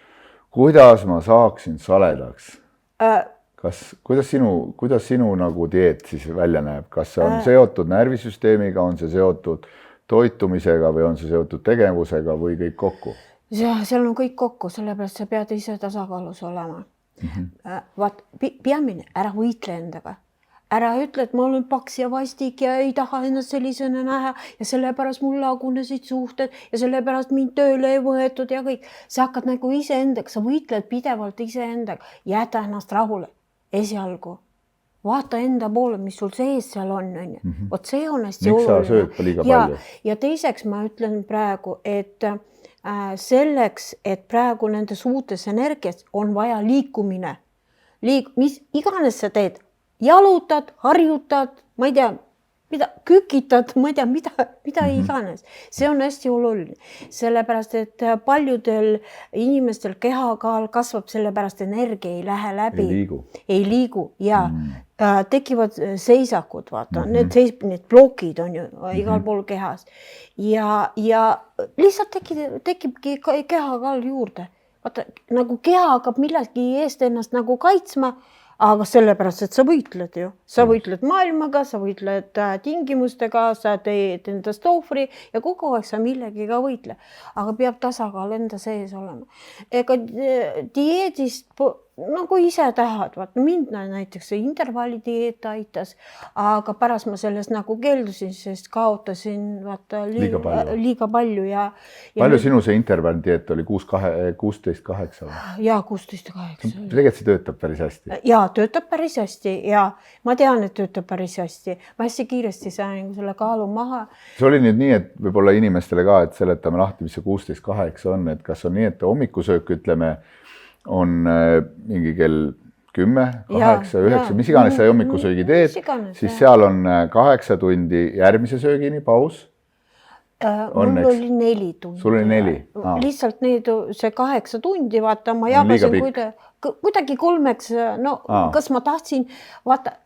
Kuidas ma saaksin saledaks? Kuidas sinu nagu dieet siis välja näeb? Kas see on seotud närvisüsteemiga, on see seotud toitumisega või on see seotud tegevusega või kõik kokku? Seal on kõik kokku, sellepärast sa pead ise tasakaalus olema. Peamine, ära võitle endaga. Ära ütle, et ma olen paks ja vastik ja ei taha ennast sellisena näha ja sellepärast mul lagunesid suhted ja sellepärast mind tööle ei võetud ja kõik. Sa hakkad nagu iseendaga, sa võitled pidevalt iseendaga, jäta ennast rahule. Esialgu. Vaata enda poole, mis sul sees seal on. Vot see on hästi oluline. Miks sa sööd liiga palju? Ja teiseks ma ütlen praegu, et selleks, et praegu nendes uutes energias on vaja liikumine. Mis iganes sa teed, jalutad, harjutad, ma ei tea, kükitad, ma ei tea, mida iganes. See on hästi oluline. Sellepärast, et paljudel inimestel kehakaal kasvab, sellepärast energia ei lähe läbi. Ei liigu. Ja tekivad seisakud, vaata. Need blokid on ju igal pool kehas. Ja lihtsalt tekibki kehakaal juurde. Vaata, nagu keha hakkab millegi eest ennast nagu kaitsma, aga sellepärast, et sa võitled ju. Sa võitled maailmaga, sa võitled tingimustega, sa teed endast ohvri ja kogu aeg sa millegiga võitle. Aga peab tasakaal enda sees olema. Ega dieedist nagu ise tahad, vaata mind näiteks see intervalli dieet aitas, aga pärast ma sellest nagu keeldusin, sest kaotasin vaata liiga palju ja palju sinu see intervalli dieet oli? 16-8 või? Jaa, 16-8. Tegelikult see töötab päris hästi. Jaa, töötab päris hästi ja ma tean, et töötab päris hästi. Ma hästi kiiresti sain selle kaalu maha. See oli nüüd nii, et võib-olla inimestele ka, et seletame lahti, mis see 16-8 on, et kas on nii, et hommikusöök, ütleme, on mingi kell 10, 8, 9, mis iganes sa hommikusöögi teed, siis seal on 8 tundi järgmise söögini paus. Mul oli 4 tundi. Sul oli 4? Lihtsalt see 8 tundi, vaata, ma jagasin kuidagi 3, no kas ma tahtsin, vaata,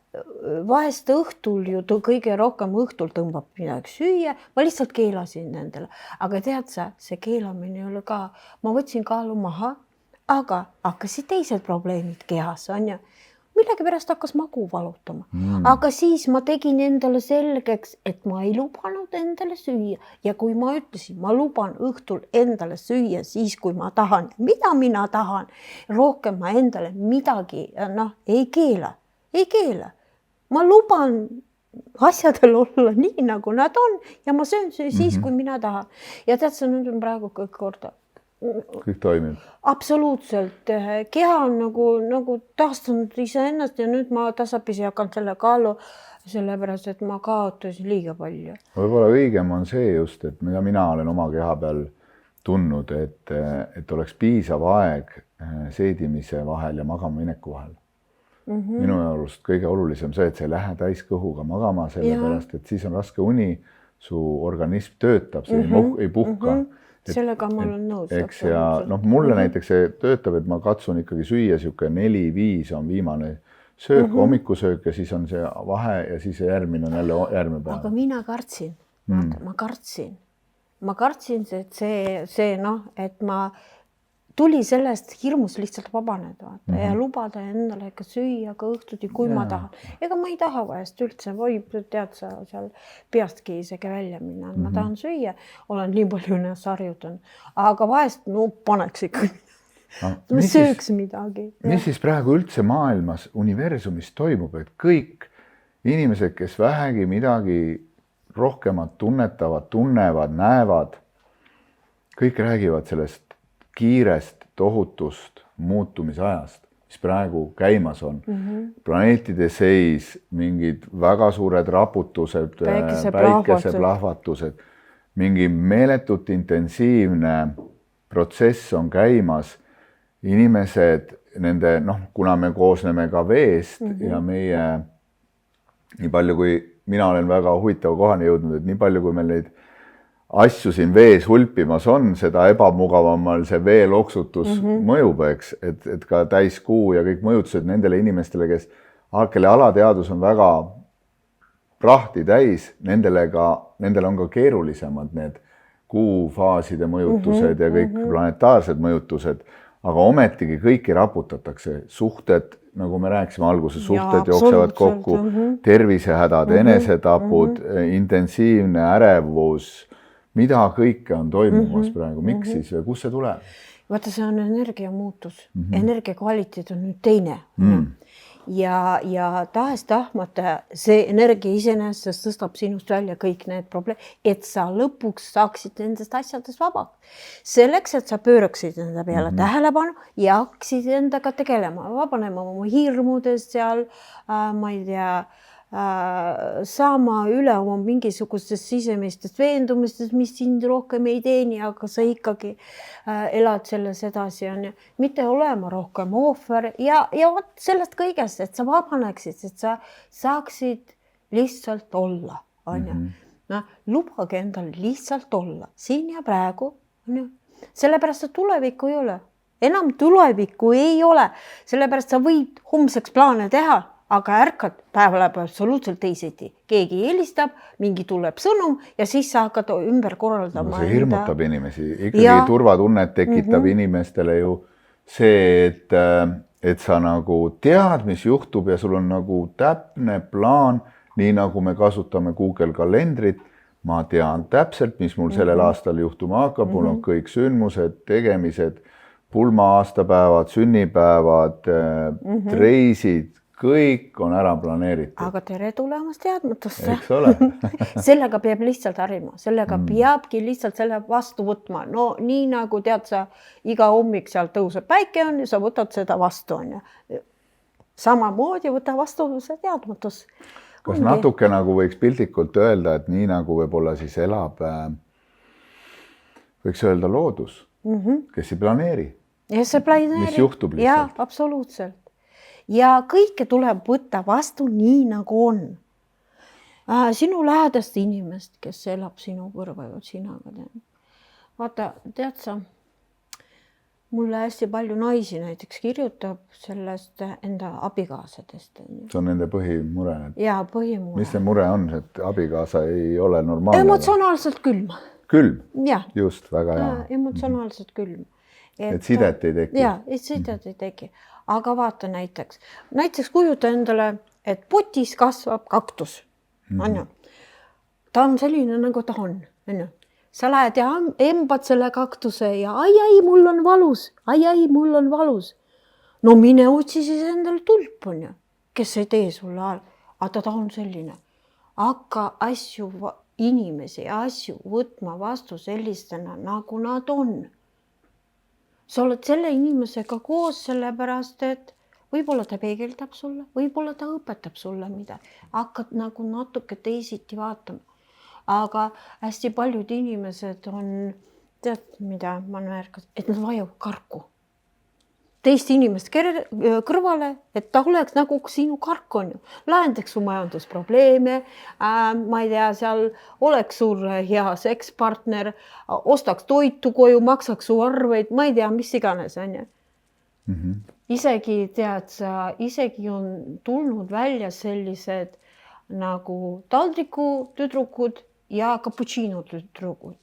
vahest õhtul ju kõige rohkem õhtul tõmbab midagi süüa, ma lihtsalt keelasin nendele, aga tead sa, see keelamine ei ole ka, ma võtsin kaalu maha, aga hakkasid teised probleemid kehas, on ju. Millegipärast hakkas magu valutama, aga siis ma tegin endale selgeks, et ma ei lubanud endale süüa ja kui ma ütlesin, ma luban õhtul endale süüa siis, kui ma tahan, mida mina tahan, rohkem ma endale midagi ei keela. Ma luban asjadel olla nii, nagu nad on ja ma söön siis, kui mina tahan. Ja tead, see nüüd on praegu kõik korda. Kõik toimib. Absoluutselt. Keha on nagu taastanud iseennast ja nüüd ma tasapisi hakkan selle kaalu, sellepärast, et ma kaotasin liiga palju. Võib-olla õigem on see just, et mida mina olen oma keha peal tundnud, et oleks piisav aeg seedimise vahel ja magama mineku vahel. Minu arust kõige olulisem see, et sa ei lähe täiskõhuga magama, sellepärast, et siis on raske uni, su organism töötab, see ei puhka. Sellega ma olen nõus. Eks ja mulle näiteks see töötab, et ma katsun ikkagi süüa siuke 4-5 on viimane söök, hommikusöök ja siis on see vahe ja siis järgmine on jälle järgmine päev. Aga mina kartsin, ma kartsin, et see et ma tuli sellest hirmus lihtsalt vabaneda ja lubada endale ka süüa ka õhtuti, kui ma tahan. Ega ma ei taha vahest üldse, võib tead sa seal peastki isegi välja minna. Ma tahan süüa, olen nii palju ennast harjutan, aga vahest paneks ikka. Sööks midagi. Mis siis praegu üldse maailmas, universumis toimub, et kõik inimesed, kes vähegi midagi rohkemat tunnetavad, tunnevad, näevad, kõik räägivad sellest kiirest tohutust muutumisajast, mis praegu käimas on. Planeetide seis, mingid väga suured raputused, päikeseplahvatused, mingi meeletult intensiivne protsess on käimas. Inimesed, nende, kuna me koosneme ka veest ja meie, nii palju kui mina olen väga huvitava kohani jõudnud, et nii palju kui meil neid asju siin vees hulpimas on, seda ebamugavamal see veeloksutus mõjub, eks, et ka täiskuu ja kõik mõjutused nendele inimestele, kelle alateadus on väga prahti täis, nendele on ka keerulisemad need kuufaaside mõjutused ja kõik planetaarsed mõjutused, aga ometigi kõiki raputatakse, suhted, nagu me rääkisime alguses, suhted jooksevad kokku, tervisehädad, enesetapud, intensiivne ärevus, mida kõike on toimumas praegu, miks siis ja kus see tuleb? Vaata, see on energia muutus. Energia kvaliteet on nüüd teine. Ja tahes-tahmata see energia iseenesest tõstab sinust välja kõik need probleemid, et sa lõpuks saaksid nendest asjadest vabaks. Selleks, et sa pööraksid enda peale tähelepanu ja hakkasid endaga tegelema, vabanema oma hirmudest seal, ma ei tea, saama üle oma mingisugustest sisemistest veendumistest, mis sind rohkem ei teeni, aga sa ikkagi elad selles edasi, mitte olema rohkem ohver ja sellest kõigest, et sa vabaneksid, et sa saaksid lihtsalt olla. Lubage endale lihtsalt olla siin ja praegu, sellepärast, et tulevikku ei ole. Enam tulevikku ei ole, sellepärast sa võid homseks plaane teha, aga ärkad, päev läheb absoluutselt teiseti. Keegi helistab, mingi tuleb sõnum ja siis sa hakkad ümber korraldama. See hirmutab inimesi. Ikkagi turvatunnet tekitab inimestele ju see, et sa nagu tead, mis juhtub ja sul on nagu täpne plaan, nii nagu me kasutame Google kalendrit. Ma tean täpselt, mis mul sellel aastal juhtuma hakkab. Mul on kõik sündmused, tegemised, pulma aastapäevad, sünnipäevad, reisid, kõik on ära planeeritud. Aga tere tulemast teadmatusse. Eks ole. Sellega peab lihtsalt harima. Sellega peabki lihtsalt selle vastu võtma. No nii nagu tead sa, iga hommik seal tõuseb päike on ja sa võtad seda vastu. Samamoodi võta vastu see teadmatus. Kas natuke nagu võiks piltlikult öelda, et nii nagu võib-olla siis elab, võiks öelda loodus, kes ei planeeri. Ja see planeeri. Mis juhtub lihtsalt. Ja, absoluutselt. Ja kõike tuleb võtta vastu nii, nagu on. Sinu lähedast inimest, kes elab sinu kõrval, sinaga. Vaata, tead sa, mulle hästi palju naisi näiteks kirjutab sellest enda abikaasadest. See on nende põhimure. Ja põhimure. Mis see mure on, et abikaasa ei ole normaalne? Emotsionaalselt külm. Külm? Ja. Just, väga hea. Emotsionaalselt külm. Et sidet ei teki? Ja, et sidet ei teki. Aga vaata näiteks kujuta endale, et potis kasvab kaktus. Ta on selline, nagu ta on. Sa lähed ja embad selle kaktuse ja ai, mul on valus. Ai, mul on valus. No mine otsi siis endale tulp, on ju, kes ei tee sulle all. Aga ta on selline. Hakka inimesi asju võtma vastu sellistena, nagu nad on. Sa oled selle inimesega koos sellepärast, et võib-olla ta peegeldab sulle, võib-olla ta õpetab sulle mida. Hakkad nagu natuke teisiti vaatama. Aga hästi paljud inimesed on, tead mida ma märkan, et nad vajavad karku. Teist inimest kõrvale, et ta oleks nagu sinu kark on ju. Lahendaks su majandusprobleeme, ma ei tea, seal oleks sul hea sekspartner, ostaks toitu koju, maksaks su arveid, ma ei tea, mis iganes on ju. Isegi tead sa, isegi on tulnud välja sellised nagu taldriku tüdrukud ja cappuccino tüdrukud,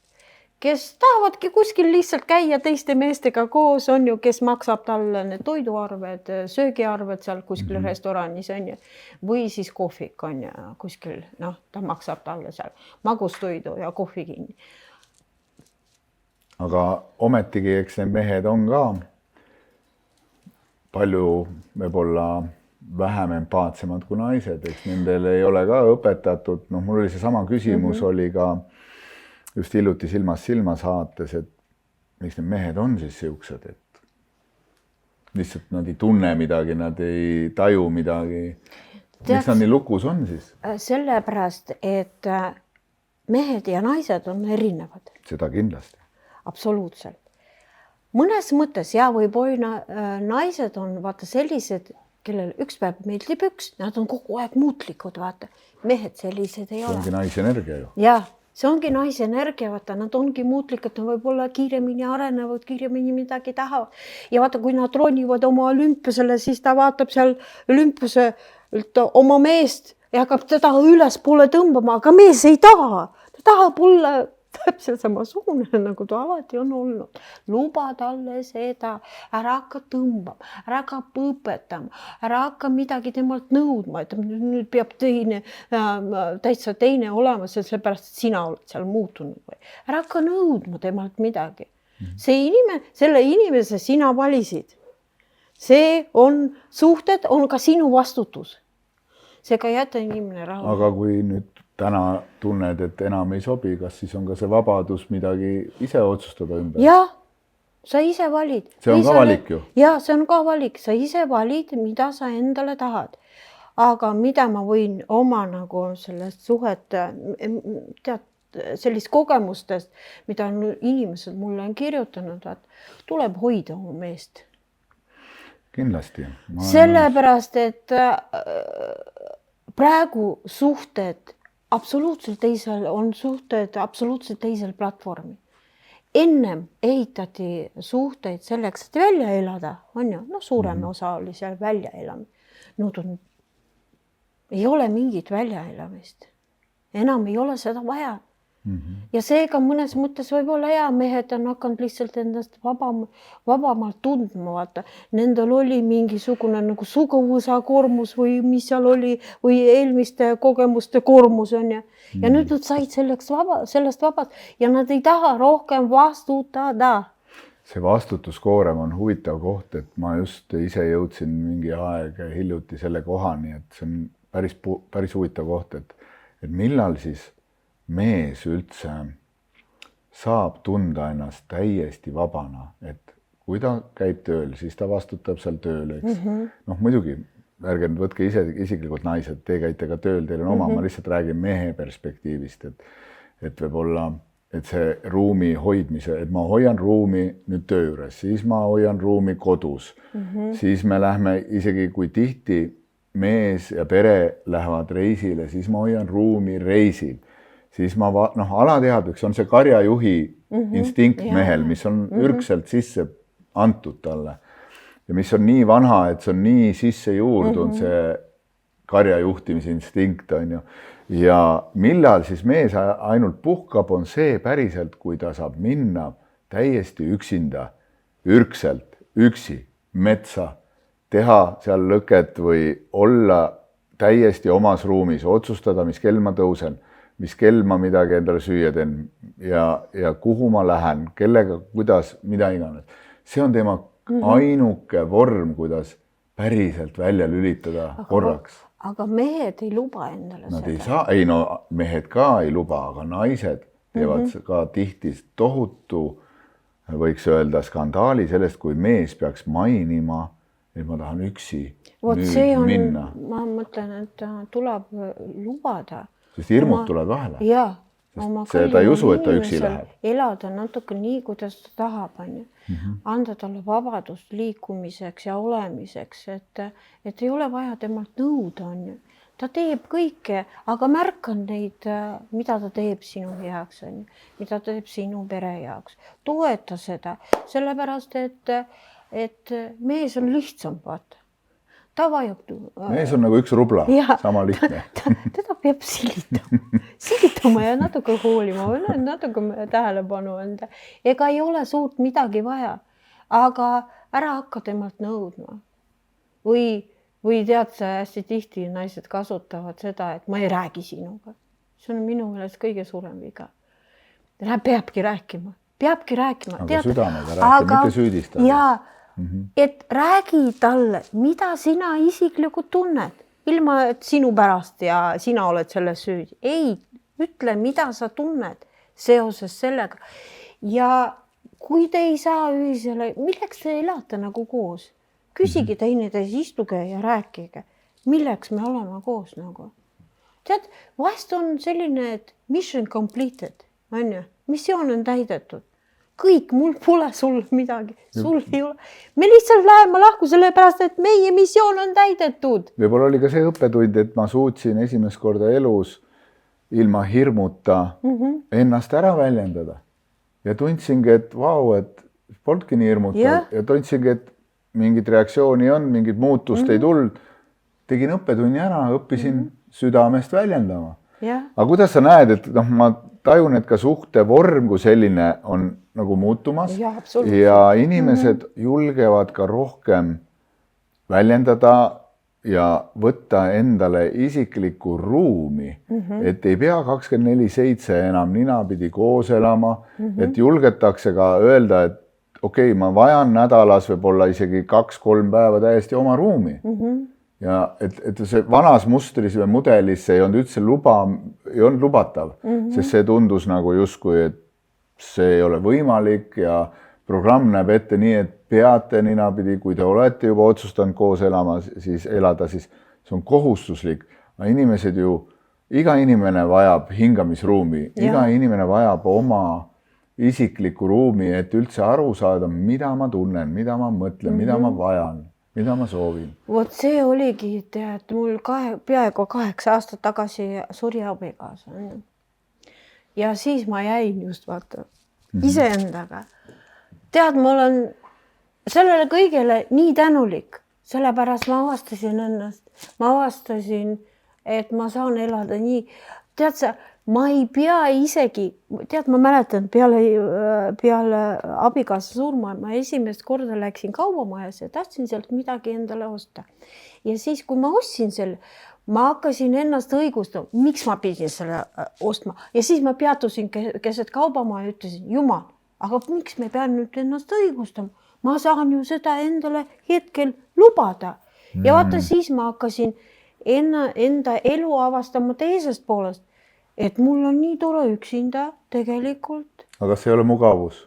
kes tahavadki kuskil lihtsalt käia teiste meestega koos, on ju, kes maksab talle need toiduarved, söögiarved seal kuskil restoranis on ju, või siis kohvik on ju kuskil, ta maksab talle seal magustoidu ja kohvi kinni. Aga ometigi, eks need mehed on ka palju võib-olla vähem empaatsemad kui naised, eks nendel ei ole ka õpetatud, mul oli see sama küsimus oli ka just hiljuti Silmast silma saates, et miks need mehed on siis siuksed, et lihtsalt nad ei tunne midagi, nad ei taju midagi. Miks nad nii lukus on siis? Sellepärast, et mehed ja naised on erinevad. Seda kindlasti. Absoluutselt. Mõnes mõttes võib-olla naised on vaata sellised, kellel üks päev meeldib üks, nad on kogu aeg muutlikud, vaata. Mehed sellised ei ole. See ongi naisenergia ju. Jah, see ongi naisenergia, vaata, nad ongi muutlikud, nad võib-olla kiiremini arenevad, kiiremini midagi tahavad. Ja vaata, kui nad ronivad oma olümpiasele, siis ta vaatab seal olümpiaselt oma meest ja hakkab teda ülespoole tõmbama, aga mees ei taha. Ta tahab olla täpselt samasugune, nagu ta alati on olnud. Luba talle seda, ära hakka tõmbama, ära hakka õpetama, ära hakka midagi temalt nõudma, et nüüd peab täitsa teine olema, sellepärast, et sina oled seal muutunud. Ära hakka nõudma temalt midagi. Selle inimese sina valisid. See on suhted, on ka sinu vastutus. Seega jäta inimene rahu. Aga kui nüüd täna tunned, et enam ei sobi, kas siis on ka see vabadus midagi ise otsustada ümber? Jah, sa ise valid. See on ka valik ju. Jah, see on ka valik. Sa ise valid, mida sa endale tahad. Aga mida ma võin oma nagu sellest suhet, tead, sellist kogemustest, mida inimesed mulle on kirjutanud, et tuleb hoida oma meest. Kindlasti. Sellepärast, et praegu suhted absoluutselt teisel platvormi. Ennem ehitati suhteid selleks, et välja elada, on ju, suurem osa oli seal välja elama. Ei ole mingit välja elamist. Enam ei ole seda vaja. Ja seega mõnes mõttes võib-olla mehed on hakanud lihtsalt endast vabamalt tundma, vaata. Nendel oli mingisugune nagu suguvõsa koormus või mis seal oli või eelmiste kogemuste koormus on ja nüüd nad said sellest vabast ja nad ei taha rohkem vastutada. See vastutuskoorem on huvitav koht, et ma just ise jõudsin mingi aeg hiljuti selle kohani, et see on päris huvitav koht, et millal siis mees üldse saab tunda ennast täiesti vabana, et kui ta käib tööl, siis ta vastutab seal tööl, eks. Muidugi, ärge nüüd võtke isiklikult naised, te käite ka tööl, teil on oma, ma lihtsalt räägin mehe perspektiivist, et võib-olla, et see ruumi hoidmise, et ma hoian ruumi nüüd töö juures, siis ma hoian ruumi kodus, siis me lähme isegi kui tihti mees ja pere lähevad reisile, siis ma hoian ruumi reisil. Siis ma alateadlikult, see on see karjajuhi instinkt mehel, mis on ürgselt sisse antud talle. Ja mis on nii vanha, et see on nii sisse juurdunud, see karjajuhtimise instinkt on ju. Ja millal siis mees ainult puhkab, on see päriselt, kui ta saab minna täiesti üksinda, ürgselt, üksi, metsa, teha seal lõket või olla täiesti omas ruumis, otsustada, mis kell ma tõusen, mis kell ma midagi endale süüa teen ja kuhu ma lähen, kellega, kuidas, mida iganes. See on tema ainuke vorm, kuidas päriselt välja lülitada korraks. Aga mehed ei luba endale Nad seda. Ei saa, ei no mehed ka ei luba, aga naised teevad ka tihti tohutu, võiks öelda skandaali sellest, kui mees peaks mainima, et ma tahan üksi minna. Ma mõtlen, et tuleb lubada. Sest hirmud tulevad vahele. Jaa. Ta ei usu, et ta üksi läheb. Elada natuke nii, kuidas ta tahab, on ju. Anda talle vabadust liikumiseks ja olemiseks, et ei ole vaja temalt nõuda, on ju. Ta teeb kõike, aga märkan neid, mida ta teeb sinu heaks, on ju. Mida ta teeb sinu pere jaoks. Toeta seda, sellepärast, et mees on lihtsam, vaata. Ta vajab. Mees on nagu üks rubla, sama lihtne. Teda peab silitama ja natuke hoolima, natuke tähelepanu anda. Ega ei ole suurt midagi vaja, aga ära hakka temalt nõudma. Või tead sa, hästi tihti naised kasutavad seda, et ma ei räägi sinuga. See on minu meelest kõige suurem viga. Peabki rääkima. Aga südamega rääkima, mitte süüdistada. Jaa. Et räägi talle, mida sina isiklikult tunned, ilma et sinu pärast ja sina oled selles süüdi. Ei, ütle, mida sa tunned seoses sellega. Ja kui te ei saa ühisele, milleks te elate nagu koos? Küsigi teineteis, istuge ja rääkige, milleks me oleme koos nagu. Tead, vahest on selline, et mission completed, on ju? Missioon on täidetud. Kõik, mul pole sul midagi, sul ei ole. Me lihtsalt läheme lahku selle pärast, et meie missioon on täidetud. Võib-olla oli ka see õppetund, et ma suutsin esimest korda elus ilma hirmuta ennast ära väljendada. Ja tundsingi, et vau, et polnudki nii hirmutav. Ja tundsingi, et mingit reaktsiooni on, mingit muutust ei tulnud. Tegin õppetunni ära, õppisin südamest väljendama. Aga kuidas sa näed, et ma tajun, et ka suhte vorm kui selline on nagu muutumas ja inimesed julgevad ka rohkem väljendada ja võtta endale isiklikku ruumi, et ei pea 24/7 enam ninapidi koos elama, et julgetakse ka öelda, et okei, ma vajan nädalas võib-olla isegi 2-3 päeva täiesti oma ruumi. Ja et see vanas mustris või mudelis see ei olnud üldse ei olnud lubatav, sest see tundus nagu justkui, et see ei ole võimalik ja programm näeb ette nii, et peate ninapidi, kui te olete juba otsustanud koos elada, siis see on kohustuslik. Inimesed ju, iga inimene vajab hingamisruumi, iga inimene vajab oma isiklikku ruumi, et üldse aru saada, mida ma tunnen, mida ma mõtlen, mida ma vajan. Mida ma soovin? Vot see oligi, et mul peaaegu 8 aastat tagasi suri abikaasa. Ja siis ma jäin just vaata iseendaga. Tead, ma olen sellele kõigele nii tänulik, sellepärast ma avastasin ennast. Ma avastasin, et ma saan elada nii. Tead sa, ma ei pea isegi, tead, ma mäletan peale abikaasa surma, ma esimest korda läksin kaubamajas ja tahtsin sealt midagi endale osta. Ja siis, kui ma ostsin selle, ma hakkasin ennast õigustama, miks ma pidin selle ostma. Ja siis ma peatusin keset kaubamaja ja ütlesin, Jumal, aga miks me pean nüüd ennast õigustama? Ma saan ju seda endale hetkel lubada. Ja vaata, siis ma hakkasin enda elu avastama teisest poolest. Et mul on nii tore üksinda tegelikult. Aga kas ei ole mugavus?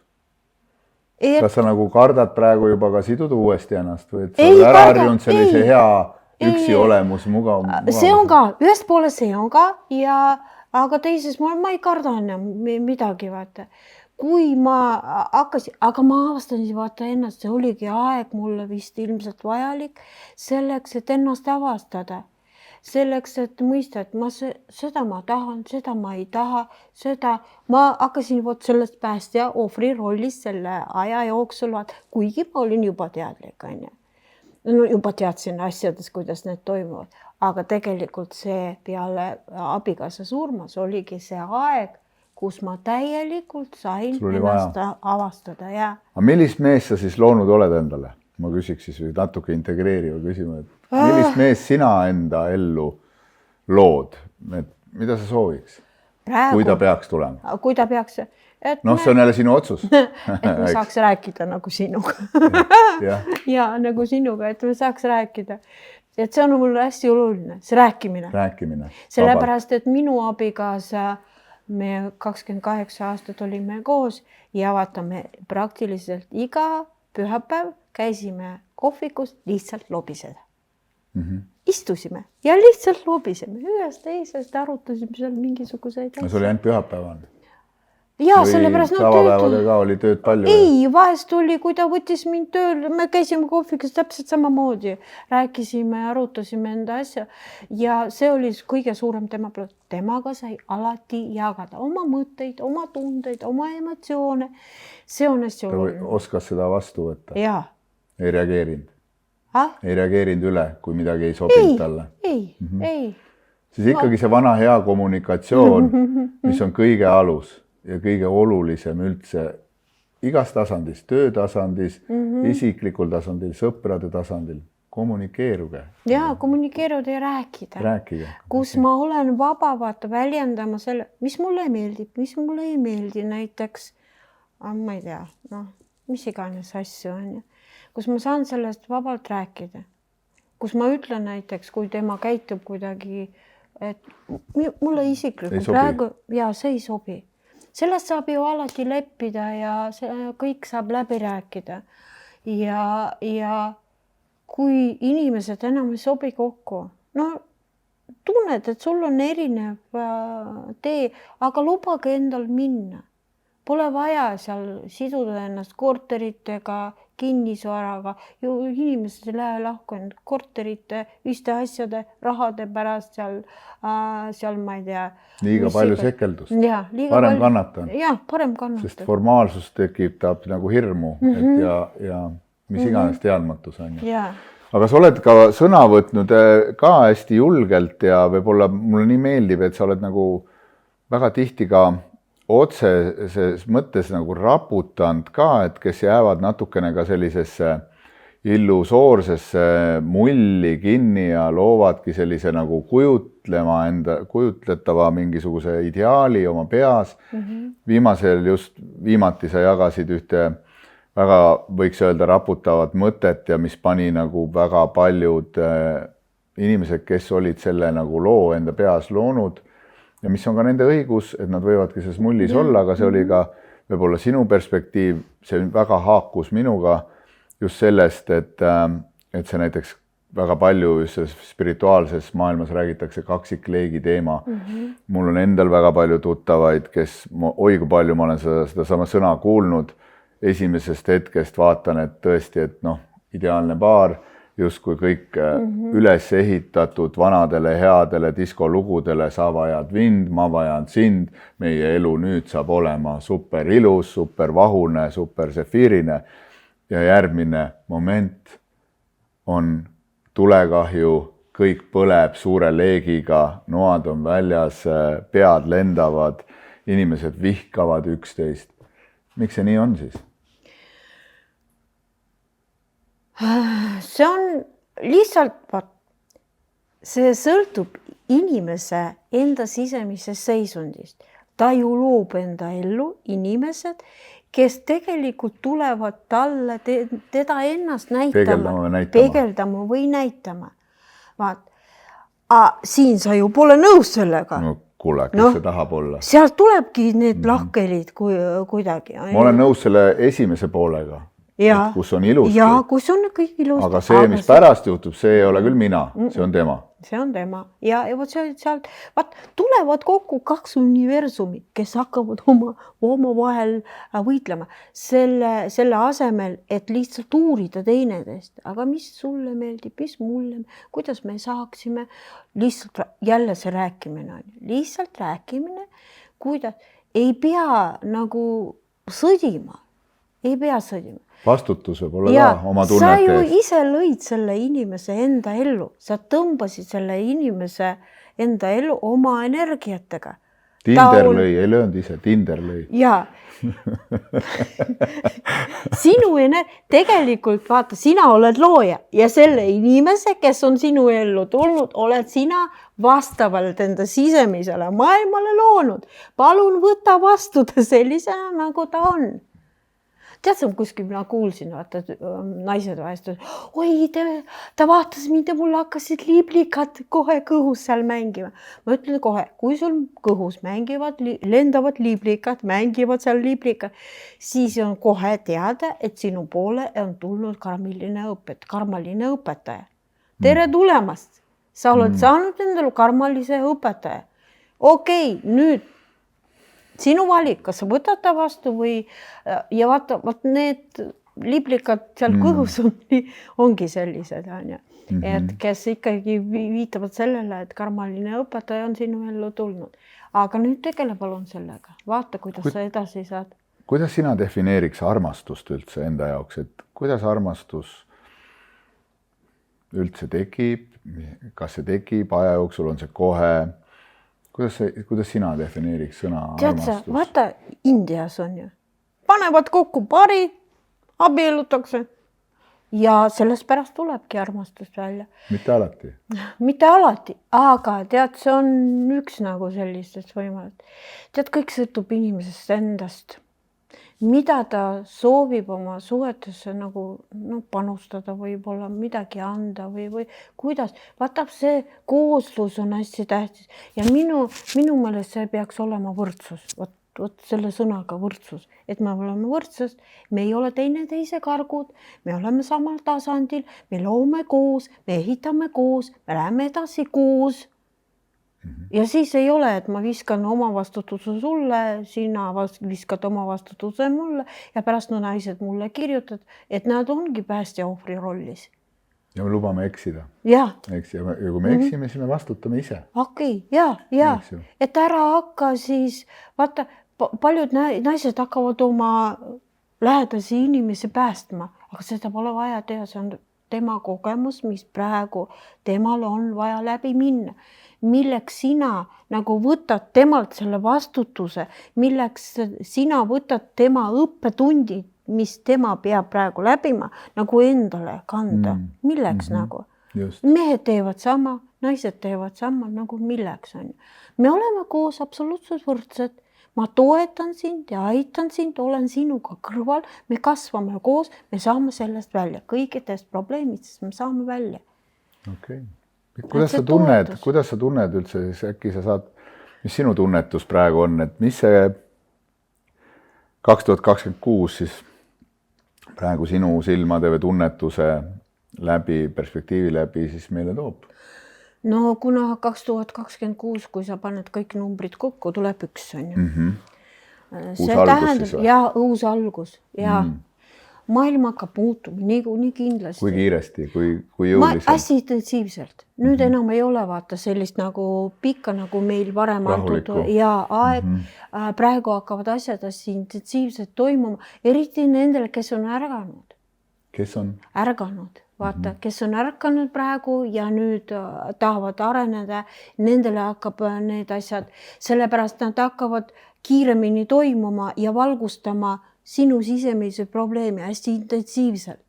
Kas sa nagu kardad praegu juba ka siduda uuesti ennast? Või et sa oled ära harjunud sellise hea üksi olemus, mugavus? See on ka, ühest poolest see on ka, aga teises ma ei karda enam midagi, vaata. Kui ma hakkasin, aga ma avastasin vaata ennast, see oligi aeg mulle vist ilmselt vajalik selleks, et ennast avastada. selleks, et mõista, et seda ma tahan, seda ma ei taha, seda ma hakkasin vot sellest päästja ohvri rollis selle aja jooksul, kuigi ma olin juba teadlik, no juba teadsin asjades, kuidas need toimuvad, aga tegelikult see peale abikaasa surmas oligi see aeg, kus ma täielikult sain ennast avastada ja. Aga millist meest sa siis loonud oled endale? Ma küsiks siis natuke integreeriva küsima, et millist meest sina enda ellu lood? Mida sa sooviks? Praegu, kui ta peaks tulema? Kui ta peaks... Noh, see on jälle sinu otsus. Et me saaks rääkida nagu sinuga. ja nagu sinuga, et me saaks rääkida. Et see on mulle hästi oluline, see rääkimine. Sellepärast, et minu abikaasa me 28 aastat olime koos ja vaatame praktiliselt iga pühapäev käisime kohvikus lihtsalt lobiseda. Istusime ja lihtsalt lobisime. Ühest teisest arutasime seal mingisuguseid. No see oli ainult pühapäeval? Ja, sellepärast tavapäevadega oli tööd palju? Ei, vahest oli, kui ta võttis mind tööl, me käisime kohvikas täpselt samamoodi. Rääkisime ja arutasime enda asja ja see oli kõige suurem tema poolt. Temaga sai alati jagada oma mõtteid, oma tundeid, oma emotsioone. See on hästi oluline. Ta oskas seda vastu võtta? Jaa. Ei reageerinud? Ei reageerinud üle, kui midagi ei sobinud talle? Ei. Siis ikkagi see vana hea kommunikatsioon, mis on kõige alus ja kõige olulisem üldse igas tasandis, töötasandis, isiklikul tasandil, sõprade tasandil, kommunikeeruge. Jaa, kommunikeeruda ja rääkida. Kus ma olen vaba väljendama selle, mis mulle meeldib, mis mulle ei meeldi näiteks, ma ei tea, mis iganes asju on. Kus ma saan sellest vabalt rääkida. Kus ma ütlen näiteks, kui tema käitub kuidagi, et mulle isiklikult praegu, ja see ei sobi. Sellest saab ju alati leppida ja kõik saab läbi rääkida. Ja kui inimesed enam ei sobi kokku, tunned, et sul on erinev tee, aga lubage endal minna. Pole vaja seal siduda ennast korteritega, kinnisvaraga, ju inimesed ei lähe lahku end korterite, ühiste asjade, rahade pärast seal ma ei tea. Liiga palju sekeldust. Parem kannatan. Jah, parem kannatan. Sest formaalsus tekitab nagu hirmu ja mis iganes teadmatus on. Aga sa oled ka sõna võtnud ka hästi julgelt ja võib-olla mulle nii meeldib, et sa oled nagu väga tihti ka otseses mõttes nagu raputanud ka, et kes jäävad natukene ka sellisesse illusoorsesse mulli kinni ja loovadki sellise nagu kujutletava mingisuguse ideaali oma peas. Viimati sa jagasid ühte väga, võiks öelda, raputavat mõtet ja mis pani nagu väga paljud inimesed, kes olid selle nagu loo enda peas loonud, ja mis on ka nende õigus, et nad võivadki selles mullis olla, aga see oli ka võib-olla sinu perspektiiv, see väga haakus minuga just sellest, et see näiteks väga palju spirituaalses maailmas räägitakse kaksikleegi teema. Mul on endal väga palju tuttavaid, kes, oi kui palju ma olen seda sama sõna kuulnud, esimesest hetkest vaatan, et tõesti, et ideaalne paar, justkui kõik üles ehitatud vanadele headele diskolugudele, sa vajad vind, ma vajan sind, meie elu nüüd saab olema super ilus, super vahune, super sefiirine ja järgmine moment on tulekahju, kõik põleb suure leegiga, noad on väljas, pead lendavad, inimesed vihkavad üksteist. Miks see nii on siis? See on lihtsalt, see sõltub inimese enda sisemisest seisundist. Ta ju loob enda ellu inimesed, kes tegelikult tulevad talle teda ennast peegeldama või näitama. Siin sa ju pole nõus sellega. No kuule, kes see tahab olla? Sealt tulebki need lahkelid kuidagi. Ma olen nõus selle esimese poolega. Kus on ilus. Ja kus on kõik ilus. Aga see, mis pärast juhtub, see ei ole küll mina, see on tema. see on tema ja vot sealt tulevad kokku 2 universumit, kes hakkavad omavahel võitlema selle asemel, et lihtsalt uurida teineteist, aga mis sulle meeldib, mis mulle, kuidas me saaksime lihtsalt jälle see rääkimine on lihtsalt rääkimine, kuidas ei pea nagu sõdima, ei pea sõdima. Vastutus võib olla ka oma tunnete eest. Sa ju ise lõid selle inimese enda ellu, sa tõmbasid selle inimese enda ellu oma energiatega. Tinder lõi, ei löönud ise, Tinder lõi. Jaa. Tegelikult vaata, sina oled looja ja selle inimese, kes on sinu ellu tulnud, oled sina vastavalt enda sisemisele maailmale loonud. Palun võta vastu ta sellisena, nagu ta on. Tead, sa kuskil mina kuulsin, vaata, naised vahest, oi, ta vaatas mind ja mul hakkasid liiblikad kohe kõhus seal mängima. Ma ütlen kohe, kui sul kõhus mängivad, lendavad liiblikad, mängivad seal liiblikad, siis on kohe teada, et sinu poole on tulnud karmaline õpetaja. Tere tulemast! Sa oled saanud endale karmalise õpetaja. Okei, nüüd sinu valik, kas sa võtad ta vastu või ja vaata, need liblikad seal kõhus ongi sellised, et kes ikkagi viitavad sellele, et karmaline õpetaja on sinu ellu tulnud. Aga nüüd tegele palun sellega. Vaata, kuidas sa edasi saad. Kuidas sina defineeriks armastust üldse enda jaoks, et kuidas armastus üldse tekib, kas see tekib, aja jooksul on see kohe? Kuidas sina defineeriks sõna armastus? Vaata, Indias on ju. Panevad kokku pari, abiellutakse ja sellest pärast tulebki armastust välja. Mitte alati? Mitte alati, aga tead, see on üks nagu sellistest võimalust. Tead, kõik sõltub inimesest endast. Mida ta soovib oma suhetesse nagu panustada, võib-olla midagi anda või kuidas. Vaata, see kooslus on hästi tähtis ja minu meelest see peaks olema võrdsus. Vot selle sõnaga võrdsus, et me oleme võrdsus, me ei ole teineteise kargud, me oleme samal tasandil, me loome koos, me ehitame koos, me läheme edasi koos. Ja siis ei ole, et ma viskan oma vastutuse sulle, sina viskad oma vastutuse mulle ja pärast naised mulle kirjutad, et nad ongi päästja ohvri rollis. Ja me lubame eksida. Ja kui me eksime, siis me vastutame ise. Okei, ja. Et ära hakka siis, vaata, paljud naised hakkavad oma lähedasi inimesi päästma, aga seda pole vaja teha, see on tema kogemus, mis praegu temal on vaja läbi minna. Milleks sina nagu võtad temalt selle vastutuse, milleks sina võtad tema õppetundid, mis tema peab praegu läbima, nagu endale kanda. Milleks nagu? Just. Mehed teevad sama, naised teevad sama, nagu milleks on. Me oleme koos absoluutselt võrdsed. Ma toetan sind ja aitan sind, olen sinuga kõrval, me kasvame koos, me saame sellest välja. Kõigitest probleemidest me saame välja. Okei. Kuidas sa tunned üldse, siis äkki sa saad, mis sinu tunnetus praegu on, et mis see 2026 siis praegu sinu silmade või tunnetuse läbi, perspektiivi läbi siis meile toob? No kuna 2026, kui sa paned kõik numbrid kokku, tuleb üks, on ju. Uus algus siis või? Ja uus algus, ja. Maailm hakkab muutuma nii kindlasti. Kui kiiresti, kui jõuliselt? Hästi intensiivselt. Nüüd enam ei ole vaata sellist nagu pikka, nagu meil varem antud ja aeg. Praegu hakkavad asjad hästi intensiivselt toimuma, eriti nendele, kes on ärganud. Kes on? Ärganud. Vaata, kes on ärkanud praegu ja nüüd tahavad areneda, nendele hakkab need asjad, sellepärast nad hakkavad kiiremini toimuma ja valgustama sinu sisemise probleemi hästi intensiivselt.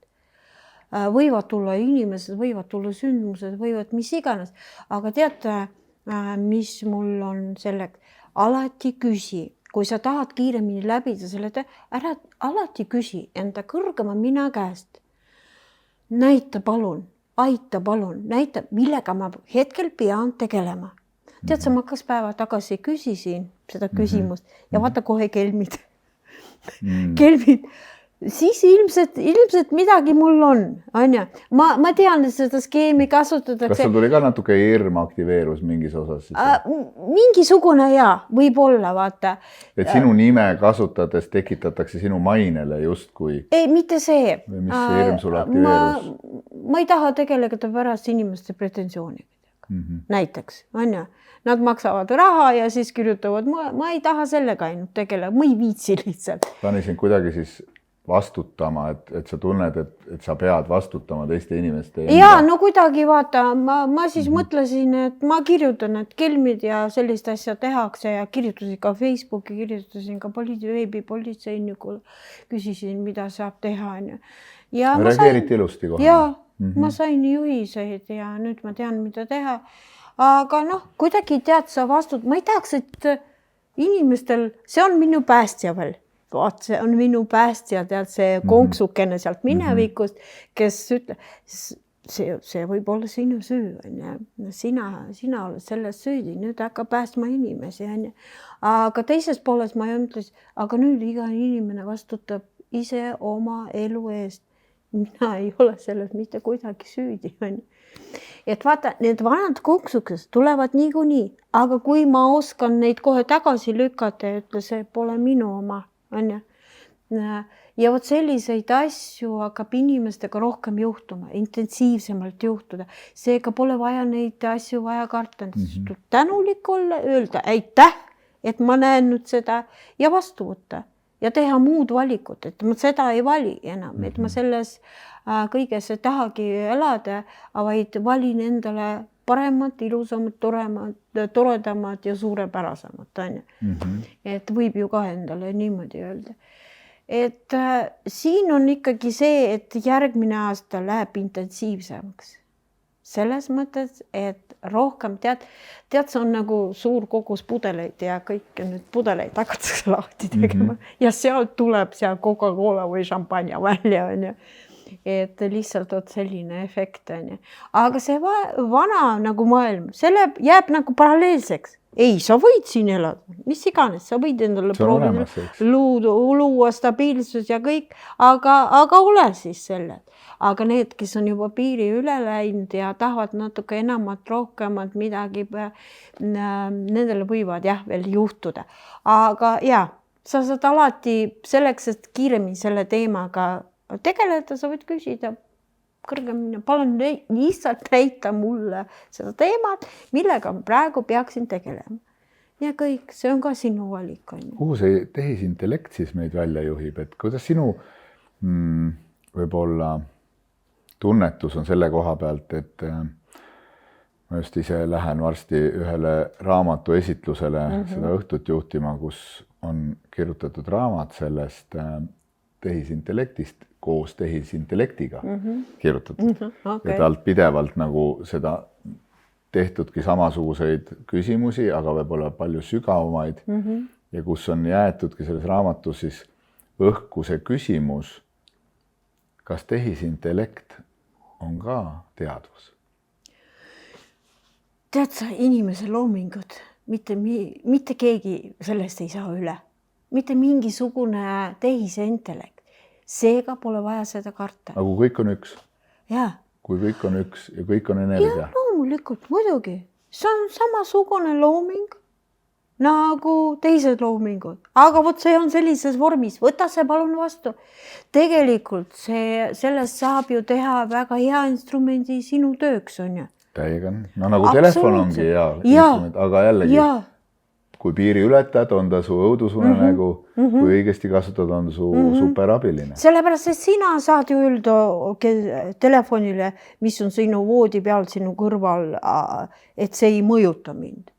Võivad tulla inimesed, võivad tulla sündmused, võivad mis iganes, aga teate, mis mul on selleks, alati küsi, kui sa tahad kiiremini läbida selle, ära alati küsi enda kõrgema mina käest. Näita palun, aita palun, näita, millega ma hetkel pean tegelema. Tead, sa ma 2 päeva tagasi küsisin seda küsimust ja vaata kohe kelmid. Kelmid, siis ilmselt midagi mul on ju. Ma tean, et seda skeemi kasutatakse. Kas sul tuli ka natuke hirm aktiveerus mingis osas? Mingisugune võib-olla, vaata. Et sinu nime kasutades tekitatakse sinu mainele justkui? Ei, mitte see. Või mis hirm sul aktiveerus? Ma ei taha tegeleda pärast inimeste pretensioonidega. Näiteks, on ju. Nad maksavad raha ja siis kirjutavad, ma ei taha sellega ainult tegeleda, ma ei viitsi lihtsalt. Plaanisin kuidagi siis vastutama, et sa tunned, et sa pead vastutama teiste inimeste. Ja, no kuidagi vaata, ma siis mõtlesin, et ma kirjutan, et kelmid ja sellist asja tehakse ja kirjutasin ka Facebooki, kirjutasin ka veebipolitseinikule, küsisin, mida saab teha. Ja reageeriti ilusti kohe. Ja, ma sain juhiseid ja nüüd ma tean, mida teha. Aga kuidagi tead sa ma ei tahaks, et inimestel, see on minu päästja veel. Vaat, see on minu päästja, tead see konksukene sealt minevikust, kes ütleb, see võib olla sinu süü. Sina oled selles süüdi, nüüd hakka päästma inimesi. Aga teises pooles ma ütlesin, aga nüüd iga inimene vastutab ise oma elu eest. Mina ei ole selles mitte kuidagi süüdi. Et vaata, need vanad konksukesed tulevad niikuinii, aga kui ma oskan neid kohe tagasi lükata ja ütle, see pole minu oma. Ja vot selliseid asju hakkab inimestega rohkem juhtuma, intensiivsemalt juhtuda. Seega pole vaja neid asju vaja karta. Tänulik olla, öelda aitäh, et ma näen nüüd seda ja vastu võtta. Ja teha muud valikut, et ma seda ei vali enam, et ma selles kõiges ei tahagi elada, vaid valin endale paremad, ilusamad, toredamad ja suurepärasemad. Et võib ju ka endale niimoodi öelda. Et siin on ikkagi see, et järgmine aasta läheb intensiivsemaks. Selles mõttes, et rohkem tead, see on nagu suur kogus pudeleid ja kõik nüüd pudeleid hakatakse lahti tegema ja sealt tuleb seal Coca-Cola või šampanja välja. Et lihtsalt selline efekt. Aga see vana nagu maailm, selle jääb nagu paralleelseks. Ei, sa võid siin elada, mis iganes, sa võid endale proovida luua stabiilsus ja kõik, aga ole siis selle. Aga need, kes on juba piiri üle läinud ja tahavad natuke enamat, rohkemat midagi, nendele võivad veel juhtuda. Aga sa saad alati selleks, et kiiremini selle teemaga tegeleda, sa võid küsida kõrgemini, palun lihtsalt näita mulle seda teemat, millega ma praegu peaksin tegelema. Ja kõik, see on ka sinu valik. Kuhu see tehisintellekt siis meid välja juhib, et kuidas sinu võib-olla tunnetus on selle koha pealt, et ma just ise lähen varsti ühele raamatu esitlusele seda õhtut juhtima, kus on kirjutatud raamat sellest tehisintellektist koos tehisintellektiga kirjutatud. Ja talt pidevalt nagu seda tehtudki samasuguseid küsimusi, aga võib-olla palju sügavamaid ja kus on jäetudki selles raamatus siis õhku see küsimus, kas tehisintellekt on ka teadvus? Tead sa, inimese loomingud, mitte keegi sellest ei saa üle. Mitte mingisugune tehisintellekt. Seega pole vaja seda karta. Aga kui kõik on üks? Jaa. Kui kõik on üks ja kõik on energia? Ja, loomulikult, muidugi. See on samasugune looming nagu teised loomingud. Aga vot see on sellises vormis. Võta see palun vastu. Tegelikult sellest saab ju teha väga hea instrumendi sinu tööks, on ju. Täiega. No nagu telefon ongi hea instrument, aga jällegi. Kui piiri ületad, on ta su õudusunenägu, kui õigesti kasutad, on su superabiline. Sellepärast, et sina saad ju öelda telefonile, mis on sinu voodi peal, sinu kõrval, et see ei mõjuta mind.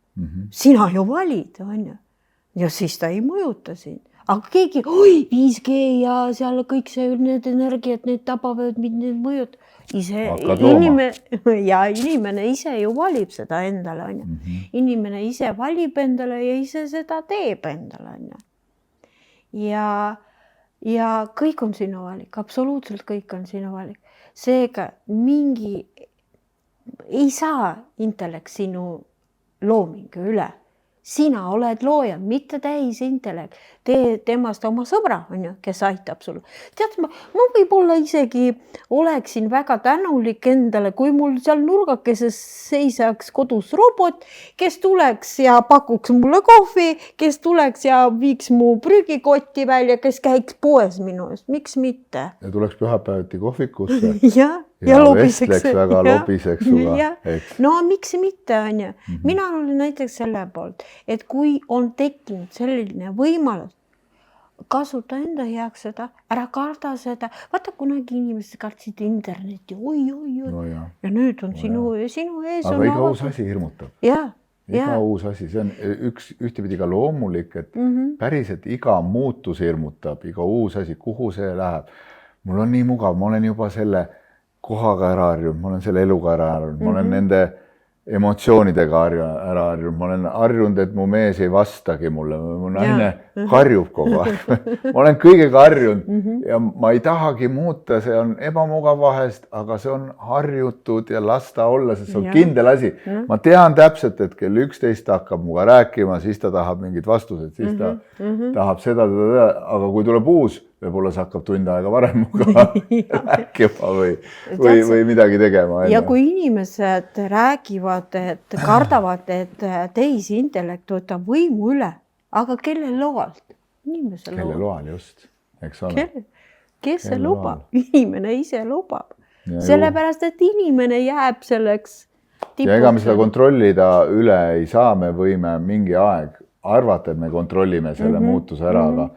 Sina ju valid, on ju. Ja siis ta ei mõjuta sind. Aga keegi, 5G ja seal kõik see, need energiat, need tabavad, need mõjud. Inimene ise ju valib seda endale. Inimene ise valib endale ja ise seda teeb endale. Ja kõik on sinu valik, absoluutselt kõik on sinu valik. Seega ei saa intellekt sinu loomingu üle. sina oled looja, mitte täisintellekt. Tee temast oma sõbra, on ju, kes aitab sulle. Tead, ma võib-olla isegi oleksin väga tänulik endale, kui mul seal nurgakeses seisaks kodus robot, kes tuleks ja pakuks mulle kohvi, kes tuleks ja viiks mu prügikotti välja, kes käiks poes minu eest. Miks mitte? Ja tuleks pühapäeviti kohvikusse. Ja lobiseks. Väga lobiseks suga. No miks mitte, on ju. Mina olen näiteks selle poolt, et kui on tekkinud selline võimalus, kasuta enda heaks seda, ära karda seda. Vaata, kunagi inimesed kartsid internetti, oi. No ja nüüd on sinu ees. Aga iga uus asi hirmutab. Iga uus asi, see on ühtepidi ka loomulik, et päriselt iga muutus hirmutab, iga uus asi, kuhu see läheb. Mul on nii mugav, ma olen juba selle kohaga ära harjunud, ma olen selle eluga ära harjunud, ma olen nende emotsioonidega ära harjunud, ma olen harjunud, et mu mees ei vastagi mulle, mu naine karjub kogu aeg. Ma olen kõigega harjunud ja ma ei tahagi muuta, see on ebamugav vahest, aga see on harjutud ja lasta olla, sest see on kindel asi. Ma tean täpselt, et kell 11 hakkab muga rääkima, siis ta tahab mingid vastused, siis ta tahab seda, aga kui tuleb uus, võib-olla see hakkab tund aega varem muga rääkima või midagi tegema. Ja kui inimesed räägivad, et kardavad, et tehisintellekt võtab võimu üle, aga kelle loalt? Inimese loal. Kelle loal just, eks ole. Kes see lubab? Inimene ise lubab. Sellepärast, et inimene jääb selleks tipuks. Ja ega me seda kontrollida üle ei saa, me võime mingi aeg arvata, et me kontrollime selle muutuse ära, aga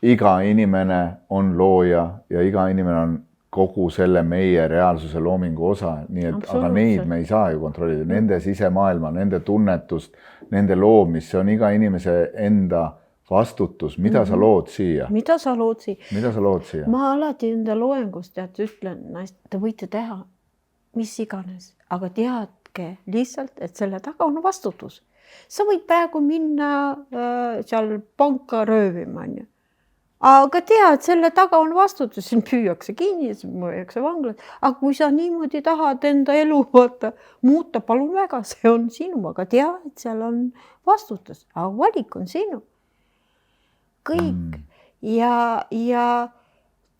iga inimene on looja ja iga inimene on kogu selle meie reaalsuse loomingu osa, nii et aga neid me ei saa ju kontrollida, nende sisemaailma, nende tunnetust, nende loomist, see on iga inimese enda vastutus, mida sa lood siia. Mida sa lood siia? Ma alati enda loengus ütlen, te võite teha mis iganes, aga teadke lihtsalt, et selle taga on vastutus. Sa võid praegu minna seal panka röövima, on ju. Aga tead, selle taga on vastutus, siin püüakse kinni, mõjaks vanglat. Aga kui sa niimoodi tahad enda elu muuta, palun väga, see on sinu, aga tea, et seal on vastutus, aga valik on sinu. Kõik. Ja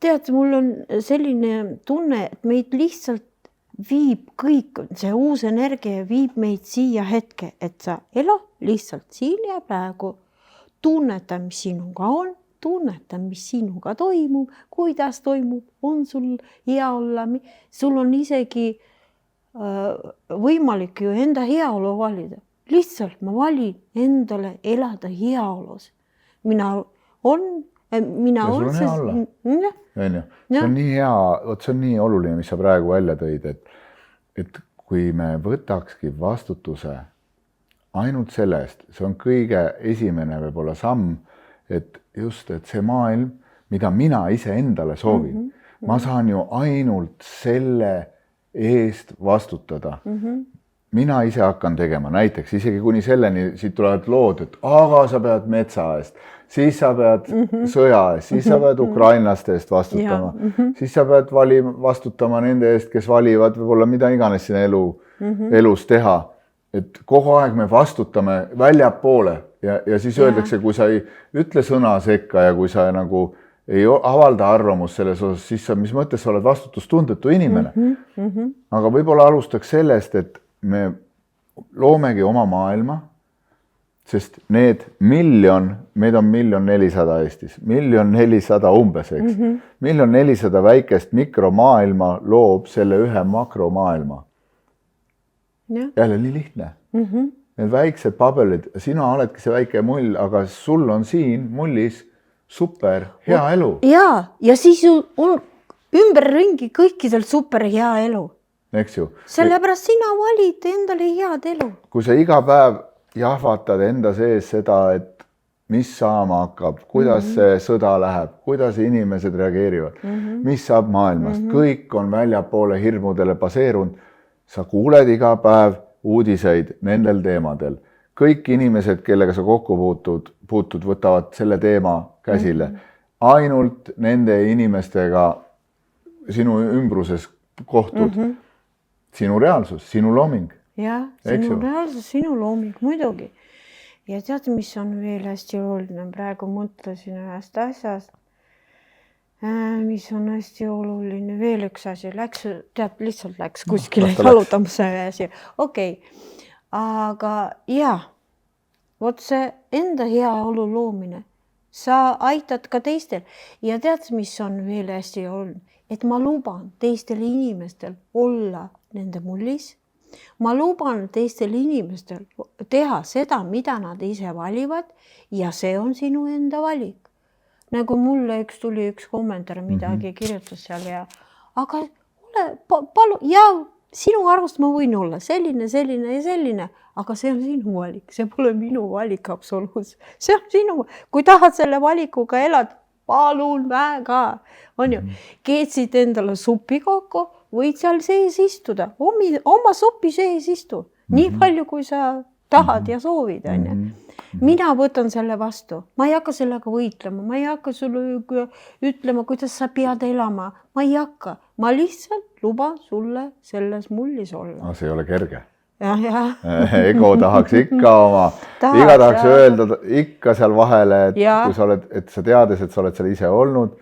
tead, mul on selline tunne, et meid lihtsalt viib kõik, see uus energia viib meid siia hetke, et sa ela lihtsalt siin ja praegu, tunneta, mis sinuga on, tunneta, mis sinuga toimub, kuidas toimub, on sul hea olla, sul on isegi võimalik ju enda heaolu valida. Lihtsalt ma valin endale elada heaolus. Mina on see on nii hea, see on nii oluline, mis sa praegu välja tõid, et kui me võtakski vastutuse ainult sellest, see on kõige esimene võib-olla samm, et just, et see maailm, mida mina ise endale soovin, ma saan ju ainult selle eest vastutada. Mina ise hakkan tegema, näiteks isegi kuni selleni, siit tulevad lood, et aga sa pead metsa eest, siis sa pead sõja eest, siis sa pead ukrainlaste eest vastutama, siis sa pead vastutama nende eest, kes valivad võib-olla mida iganes siin elus teha. Et kogu aeg me vastutame väljapoole ja siis öeldakse, kui sa ei ütle sõna sekka ja kui sa nagu ei avalda arvamust selles osas, siis sa, mis mõttes sa oled vastutustundetu inimene. Aga võib-olla alustaks sellest, et me loomegi oma maailma, sest meid on 1 400 000 Eestis, 1 400 000 umbes, eks. 1 400 000 väikest mikromaailma loob selle ühe makromaailma. Jälle nii lihtne. Need väiksed pabelid, sina oledki see väike mull, aga sul on siin mullis super hea elu. Ja siis on ümberringi kõikidel super hea elu. Eks ju. Sellepärast sina valid endale head elu. Kui sa iga päev jahvatad enda sees seda, et mis saama hakkab, kuidas see sõda läheb, kuidas inimesed reageerivad, mis saab maailmast, kõik on väljapoole hirmudele baseerunud. Sa kuuled iga päev uudiseid nendel teemadel. Kõik inimesed, kellega sa kokku puutud, võtavad selle teema käsile. Ainult nende inimestega sinu ümbruses kohtud. Sinu reaalsus, sinu looming. Jah, sinu reaalsus, sinu looming, muidugi. ja tead, mis on veel hästi oluline, praegu mõtlesin ühest asjast, mis on hästi oluline, veel üks asi, lihtsalt läks kuskile jalutamise asi, okei. Aga vot see enda heaolu loomine, sa aitad ka teistel ja tead, mis on veel hästi oluline, et ma luban teistel inimestel olla nende mullis. Ma luban teistel inimestel teha seda, mida nad ise valivad ja see on sinu enda valik. Nagu mulle tuli üks kommentaar, midagi kirjutas seal aga ole, palun, sinu arvust ma võin olla selline ja selline, aga see on sinu valik, see pole minu valik absoluutselt. See on sinu, kui tahad selle valikuga elada, palun väga, on ju, keetsid endale suppi kokku, võid seal sees istuda, oma supi sees istu, nii palju, kui sa tahad ja soovid, on ju. Mina võtan selle vastu, ma ei hakka sellega võitlema, ma ei hakka sulle ütlema, kuidas sa pead elama, ma ei hakka, ma lihtsalt luban sulle selles mullis olla. No, see ei ole kerge. Ego tahaks ikka iga tahaks öelda ikka seal vahele, et kui sa oled, et sa teades, et sa oled seal ise olnud,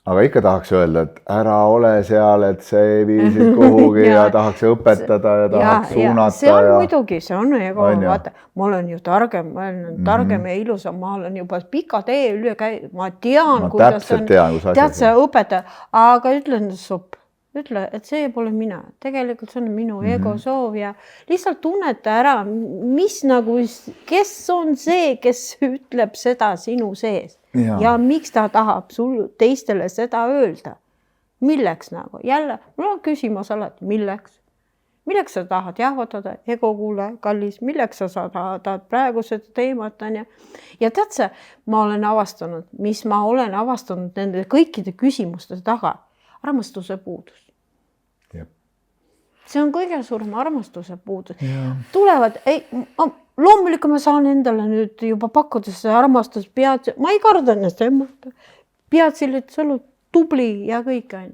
aga ikka tahaks öelda, et ära ole seal, et see viisid kuhugi ja tahaks õpetada ja tahaks suunata. See on muidugi, see on ego, vaata, ma olen ju targem, ja ilusam, ma olen juba pika tee üle käinud, ma tean, kuidas on, tead sa õpetaja, aga ütlen, ütle, et see pole mina, tegelikult see on minu ego soov ja lihtsalt tunneta ära, mis nagu, kes on see, kes ütleb seda sinu sees. Ja miks ta tahab sul teistele seda öelda? Milleks nagu? Jälle, mul on küsimus alati, milleks? Milleks sa tahad jahvatada? Ego kuule, kallis, milleks sa tahad praegu seda teemat? Ja tead sa, ma olen avastanud, mis ma olen avastanud nende kõikide küsimuste taga. Armastuse puudus. See on kõige suurem armastuse puudus. Tulevad, loomulikult ma saan endale nüüd juba pakkuda seda armastust, ma ei karda ennast emmata. Pead selline, sa oled tubli ja kõik on.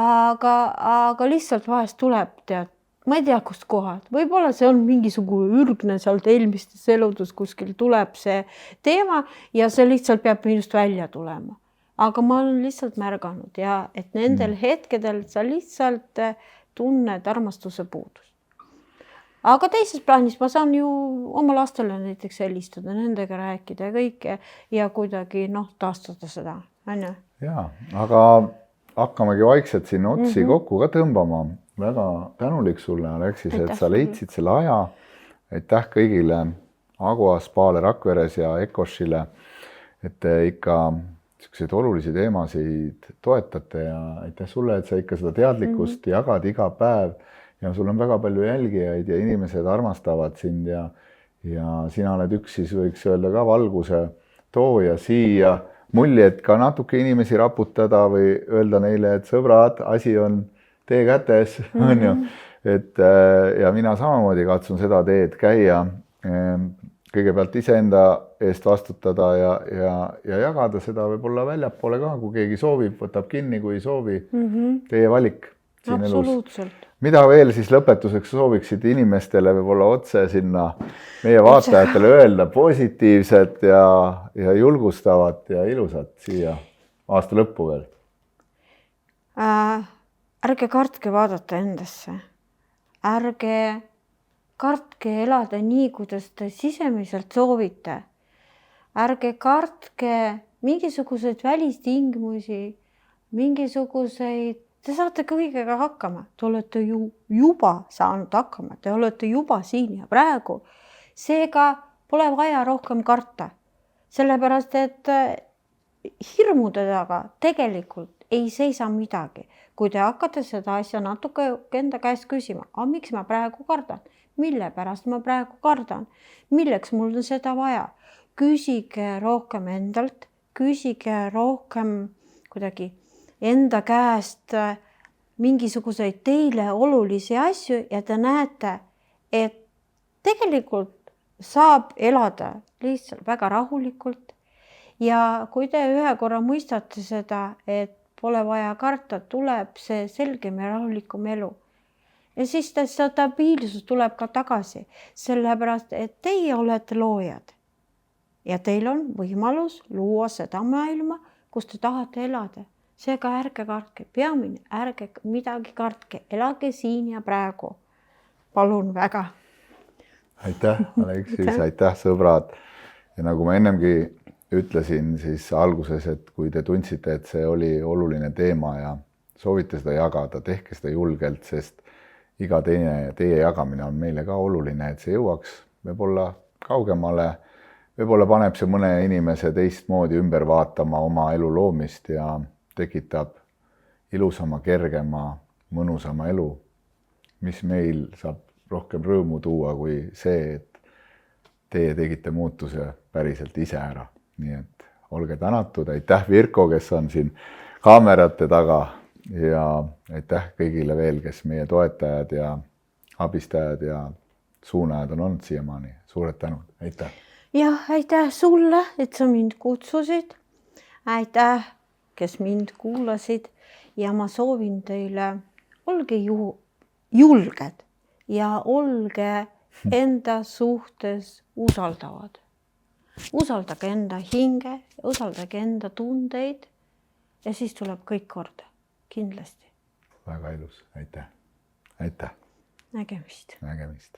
Aga lihtsalt vahest tuleb, tead, ma ei tea, kust kohad. Võib-olla see on mingisugune ürgne sealt eelmistes eludes kuskil tuleb see teema ja see lihtsalt peab minust välja tulema. Aga ma olen lihtsalt märganud ja et nendel hetkedel sa lihtsalt tunned armastuse puudust. Aga teises plaanis ma saan ju oma lastele näiteks helistada, nendega rääkida ja kõike ja kuidagi taastada seda. Jaa, aga hakkamegi vaikselt siin otsi kokku ka tõmbama. Väga tänulik sulle, Aleksis, et sa leidsid selle aja. Aitäh kõigile Aguas, Paale, Rakveres ja Ecoshile, et te ikka selliseid olulisi teemasid toetate ja aitäh sulle, et sa ikka seda teadlikkust jagad iga päev ja sul on väga palju jälgijaid ja inimesed armastavad sind ja sina oled üks, siis võiks öelda ka valguse tooja siia mulli, et ka natuke inimesi raputada või öelda neile, et sõbrad, asi on tee kätes, on ju. Ja mina samamoodi katsun seda teed käia, kõigepealt iseenda eest vastutada ja jagada seda võib-olla väljapoole ka, kui keegi soovib, võtab kinni, kui ei soovi. Teie valik siin elus. Mida veel siis lõpetuseks sooviksid inimestele võib-olla otse sinna meie vaatajatele öelda positiivset ja julgustavat ja ilusat siia aasta lõppu veel? Ärge kartke vaadata endasse. Ärge kartke elada nii, kuidas te sisemiselt soovite. Ärge kartke mingisuguseid välistingimusi, mingisuguseid, te saate kõigega hakkama. Te olete ju juba saanud hakkama, te olete juba siin ja praegu. Seega pole vaja rohkem karta. Sellepärast, et hirmude taga tegelikult ei seisa midagi. Kui te hakkate seda asja natuke enda käest küsima, miks ma praegu kardan? Mille pärast ma praegu kardan? Milleks mul on seda vaja? Küsige rohkem endalt, küsige rohkem kuidagi enda käest mingisuguseid teile olulisi asju ja te näete, et tegelikult saab elada lihtsalt väga rahulikult. Ja kui te ühe korra mõistate seda, et pole vaja karta, tuleb see selgem ja rahulikum elu. ja siis see stabiilsus tuleb ka tagasi, sellepärast et teie olete loojad ja teil on võimalus luua seda maailma, kus te tahate elada. Seega ärge kartke, peamine, ärge midagi kartke, elage siin ja praegu. Palun väga. Aitäh, Aleksis, aitäh, sõbrad. Ja nagu ma ennemgi ütlesin siis alguses, et kui te tundsite, et see oli oluline teema ja soovite seda jagada, tehke seda julgelt, sest iga teie jagamine on meile ka oluline, et see jõuaks võib-olla kaugemale, võib-olla paneb see mõne inimese teistmoodi ümber vaatama oma elu loomist ja tekitab ilusama, kergema, mõnusama elu, mis meil saab rohkem rõõmu tuua kui see, et teie tegite muutuse päriselt ise ära. Nii et olge tänatud, aitäh Virko, kes on siin kaamerate taga ja aitäh kõigile veel, kes meie toetajad ja abistajad ja suunajad on olnud siiamaani. Suured tänud, aitäh. Ja aitäh sulle, et sa mind kutsusid. Aitäh, kes mind kuulasid ja ma soovin teile, olge julged ja olge enda suhtes usaldavad. Usaldage enda hinge, usaldage enda tundeid ja siis tuleb kõik korda, kindlasti. Väga ilus, aitäh. Aitäh. Nägemist. Nägemist.